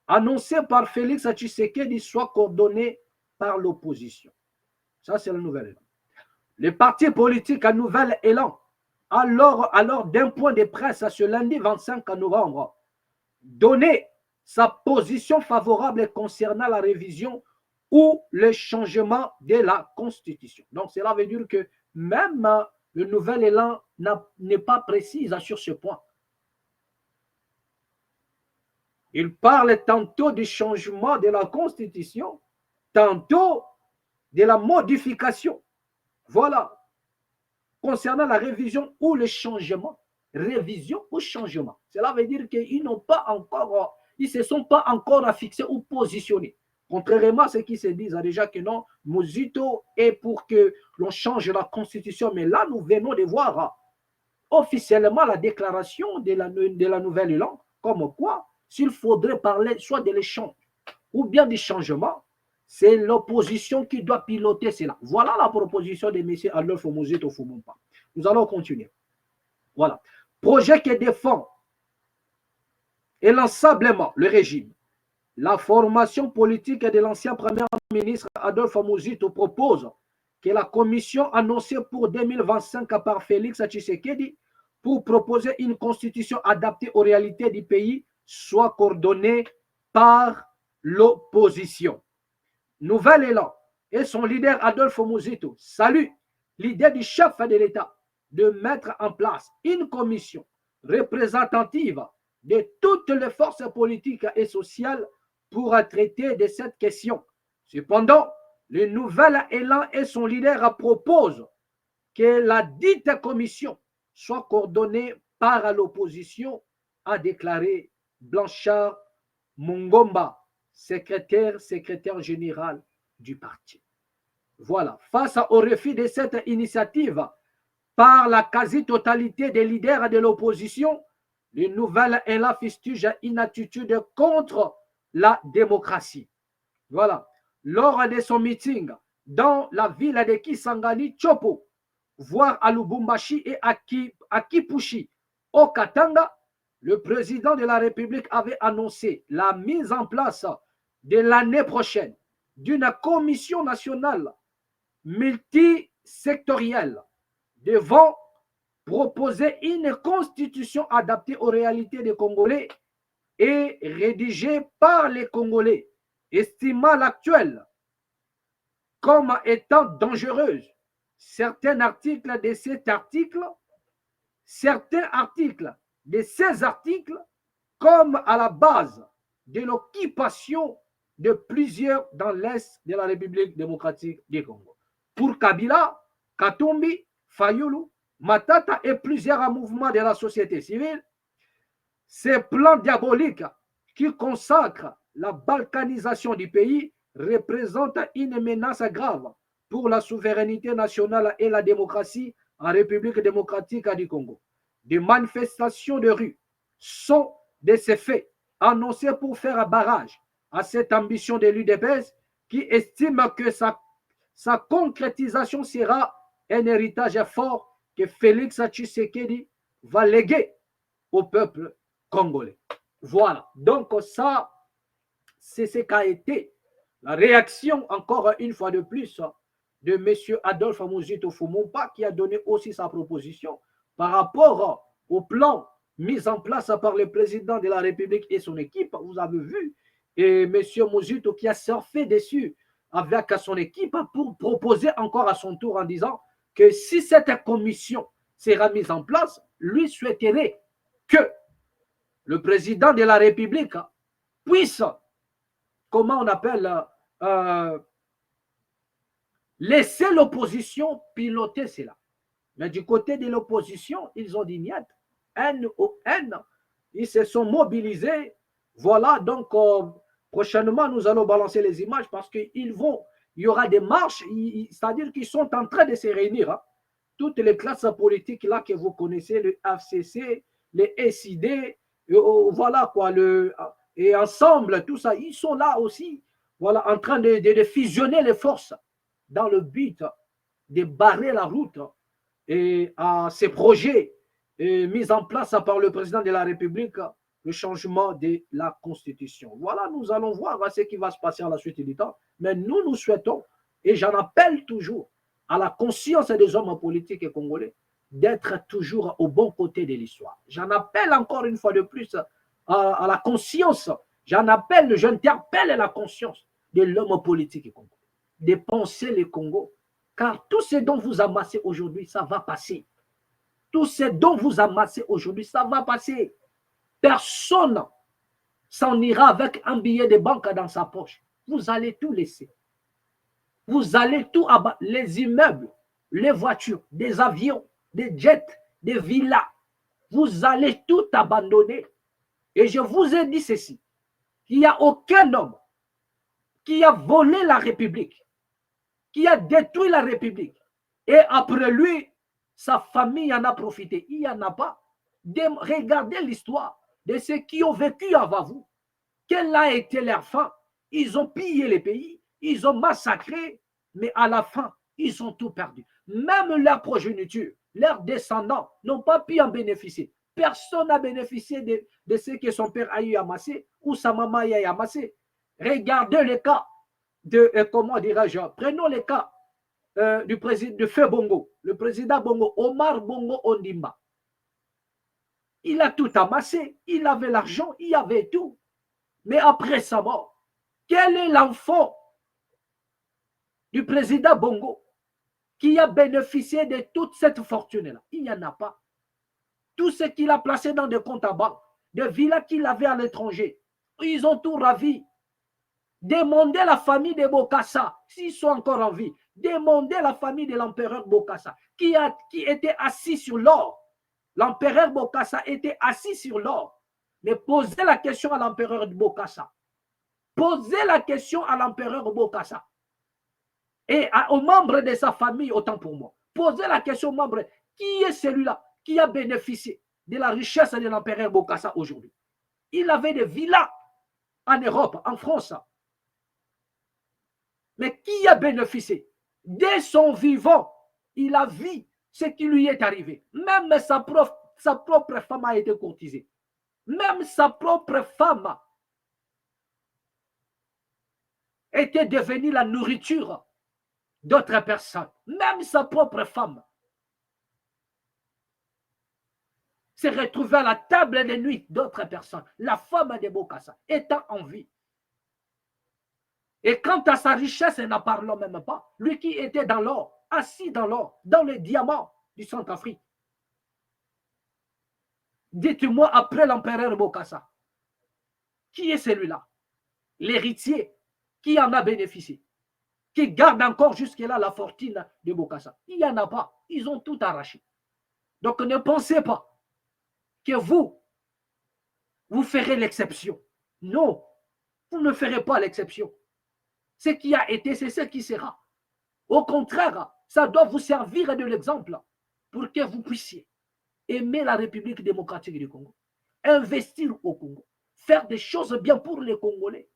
annoncée par Félix Tshisekedi soit coordonnée par l'opposition. Ça, c'est le nouvel élan. Les partis politiques à nouvel élan, alors d'un point de presse ce lundi 25 novembre, donner sa position favorable concernant la révision ou le changement de la Constitution. Donc, cela veut dire que même le nouvel élan n'est pas précis sur ce point. Il parle tantôt du changement de la Constitution, tantôt de la modification. Voilà. Concernant la révision ou le changement. Révision ou changement. Cela veut dire qu'ils n'ont pas encore, ils ne se sont pas encore fixés ou positionnés. Contrairement à ce qui se dit déjà que non, Muzito est pour que l'on change la Constitution. Mais là, nous venons de voir officiellement la déclaration de la nouvelle élan, comme quoi, s'il faudrait parler soit de l'échange ou bien du changement, c'est l'opposition qui doit piloter cela. Voilà la proposition de M. Adolphe Muzito Fumumpa. Nous allons continuer. Voilà. Projet qui défend inlassablement le régime. La formation politique de l'ancien Premier ministre Adolphe Muzito propose que la commission annoncée pour 2025 par Félix Tshisekedi pour proposer une constitution adaptée aux réalités du pays soit coordonnée par l'opposition. Nouvel élan et son leader Adolphe Muzito salue l'idée du chef de l'État de mettre en place une commission représentative de toutes les forces politiques et sociales pour traiter de cette question. Cependant, le nouvel élan et son leader proposent que la dite commission soit coordonnée par l'opposition, a déclaré Blanchard Mongomba, secrétaire général du parti. Voilà. Face au refus de cette initiative par la quasi-totalité des leaders de l'opposition, le nouvel élan fustige une attitude contre la démocratie. Voilà. Lors de son meeting dans la ville de Kisangani, Chopo, voire à Lubumbashi et à Kipushi, au Katanga, le président de la République avait annoncé la mise en place de l'année prochaine d'une commission nationale multisectorielle devant proposer une constitution adaptée aux réalités des Congolais et rédigée par les Congolais, estimant l'actuelle comme étant dangereuse. Certains articles de ces articles comme à la base de l'occupation de plusieurs dans l'Est de la République démocratique du Congo. Pour Kabila, Katumbi, Fayulu, Matata et plusieurs mouvements de la société civile, ces plans diaboliques qui consacrent la balkanisation du pays représentent une menace grave pour la souveraineté nationale et la démocratie en République démocratique du Congo. Des manifestations de rue sont de ces faits annoncés pour faire barrage à cette ambition de l'UDPS qui estime que sa concrétisation sera un héritage fort que Félix Tshisekedi va léguer au peuple congolais. Voilà. Donc ça, c'est ce qu'a été la réaction, encore une fois de plus, de M. Adolphe Muzito Fumumpa, qui a donné aussi sa proposition par rapport au plan mis en place par le président de la République et son équipe. Vous avez vu, et M. Muzito qui a surfé dessus avec son équipe pour proposer encore à son tour en disant que si cette commission sera mise en place, lui souhaiterait que le président de la République puisse, comment on appelle, laisser l'opposition piloter cela. Mais du côté de l'opposition, ils ont dit niet, N, ils se sont mobilisés. Voilà, donc prochainement, nous allons balancer les images parce qu'il y aura des marches, c'est-à-dire qu'ils sont en train de se réunir. Hein. Toutes les classes politiques là que vous connaissez, le FCC, les SID, voilà quoi, et ensemble, tout ça, ils sont là aussi, voilà, en train de fusionner les forces dans le but de barrer la route et à ces projets mis en place par le président de la République, le changement de la Constitution. Voilà, nous allons voir ce qui va se passer à la suite du temps. Mais nous souhaitons, et j'en appelle toujours à la conscience des hommes politiques congolais, d'être toujours au bon côté de l'histoire. J'en appelle encore une fois de plus à la conscience, j'interpelle la conscience de l'homme politique congolais, de penser le Congo, car tout ce dont vous amassez aujourd'hui, ça va passer. Tout ce dont vous amassez aujourd'hui, ça va passer. Personne s'en ira avec un billet de banque dans sa poche. Vous allez tout laisser. Vous allez tout abattre. Les immeubles, les voitures, des avions, des jets, des villas. Vous allez tout abandonner. Et je vous ai dit ceci. Il n'y a aucun homme qui a volé la République, qui a détruit la République. Et après lui, sa famille en a profité. Il n'y en a pas. Regardez l'histoire de ceux qui ont vécu avant vous. Quelle a été leur fin? Ils ont pillé les pays, ils ont massacré, mais à la fin, ils ont tout perdu. Même leur progéniture, leurs descendants n'ont pas pu en bénéficier. Personne n'a bénéficié de ce que son père a eu amassé ou sa maman a eu amassé. Regardez le cas de, comment dirais-je, prenons le cas du président de Feu Bongo, le président Bongo, Omar Bongo Ondimba. Il a tout amassé, il avait l'argent, il avait tout. Mais après sa mort, quel est l'enfant du président Bongo qui a bénéficié de toute cette fortune-là? Il n'y en a pas. Tout ce qu'il a placé dans des comptes à banque, des villas qu'il avait à l'étranger, ils ont tout ravi. Demandez la famille de Bokassa, s'ils sont encore en vie, demandez la famille de l'empereur Bokassa, qui était assis sur l'or. L'empereur Bokassa était assis sur l'or. Mais posez la question à l'empereur Bokassa. Posez la question à l'empereur Bokassa. Et aux membres de sa famille, autant pour moi. Posez la question aux membres. Qui est celui-là qui a bénéficié de la richesse de l'empereur Bokassa aujourd'hui? Il avait des villas en Europe, en France. Mais qui a bénéficié? Dès son vivant, il a vu ce qui lui est arrivé. Même sa propre femme a été courtisée. Même sa propre femme était devenue la nourriture d'autres personnes. Même sa propre femme s'est retrouvée à la table de nuit d'autres personnes. La femme de Bokassa étant en vie. Et quant à sa richesse, n'en parlons même pas. Lui qui était dans l'or, assis dans l'or, dans les diamants du Centrafrique. Dites-moi, après l'empereur Bokassa, qui est celui-là? L'héritier qui en a bénéficié, qui garde encore jusque-là la fortune de Bokassa. Il n'y en a pas. Ils ont tout arraché. Donc ne pensez pas que vous ferez l'exception. Non, vous ne ferez pas l'exception. Ce qui a été, c'est ce qui sera. Au contraire, ça doit vous servir de l'exemple pour que vous puissiez aimer la République démocratique du Congo, investir au Congo, faire des choses bien pour les Congolais,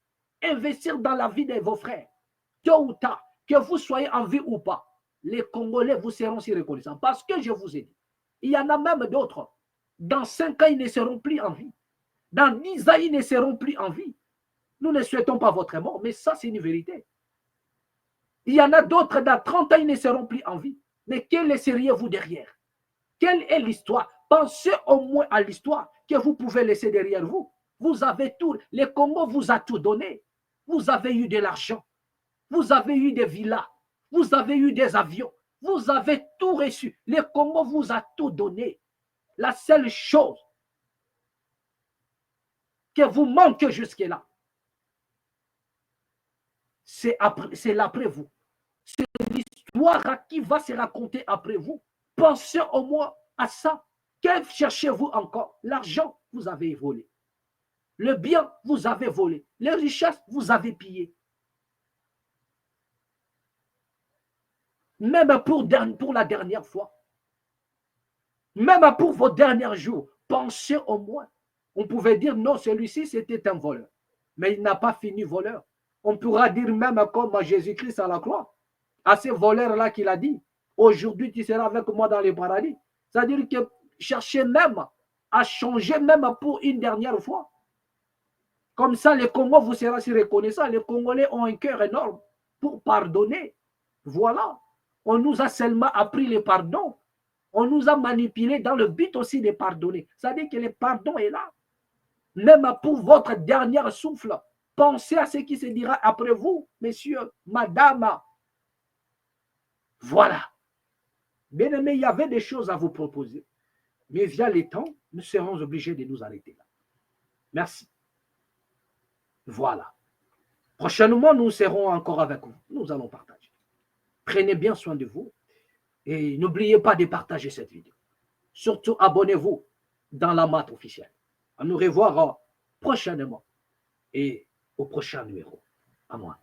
investir dans la vie de vos frères. Tôt ou tard, que vous soyez en vie ou pas, les Congolais vous seront si reconnaissants. Parce que je vous ai dit, il y en a même d'autres. Dans 5 ans, ils ne seront plus en vie. Dans 10 ans, ils ne seront plus en vie. Nous ne souhaitons pas votre mort, mais ça, c'est une vérité. Il y en a d'autres, dans 30 ans, ils ne seront plus en vie. Mais quel laisseriez-vous derrière? Quelle est l'histoire? Pensez au moins à l'histoire que vous pouvez laisser derrière vous. Vous avez tout. Le Congo vous a tout donné. Vous avez eu de l'argent. Vous avez eu des villas. Vous avez eu des avions. Vous avez tout reçu. Le Congo vous a tout donné. La seule chose que vous manque jusque-là, c'est l'après vous. C'est l'histoire qui va se raconter après vous. Pensez au moins à ça. Que cherchez-vous encore? L'argent, vous avez volé. Le bien, vous avez volé. Les richesses, vous avez pillé. Même pour la dernière fois. Même pour vos derniers jours. Pensez au moins. On pouvait dire non, celui-ci, c'était un voleur. Mais il n'a pas fini voleur. On pourra dire même comme Jésus-Christ à la croix, à ces voleurs-là qu'il a dit, aujourd'hui tu seras avec moi dans les paradis. C'est-à-dire que cherchez même à changer même pour une dernière fois. Comme ça, le Congo vous sera si reconnaissant. Les Congolais ont un cœur énorme pour pardonner. Voilà. On nous a seulement appris le pardon. On nous a manipulés dans le but aussi de pardonner. C'est-à-dire que le pardon est là. même pour votre dernier souffle. Pensez à ce qui se dira après vous, messieurs, madame. Voilà. Bien aimé, il y avait des choses à vous proposer. Mais via les temps, nous serons obligés de nous arrêter là. Merci. Voilà. Prochainement, nous serons encore avec vous. Nous allons partager. Prenez bien soin de vous et n'oubliez pas de partager cette vidéo. Surtout, abonnez-vous dans la mat officielle. À nous revoir prochainement et au prochain numéro. À moi.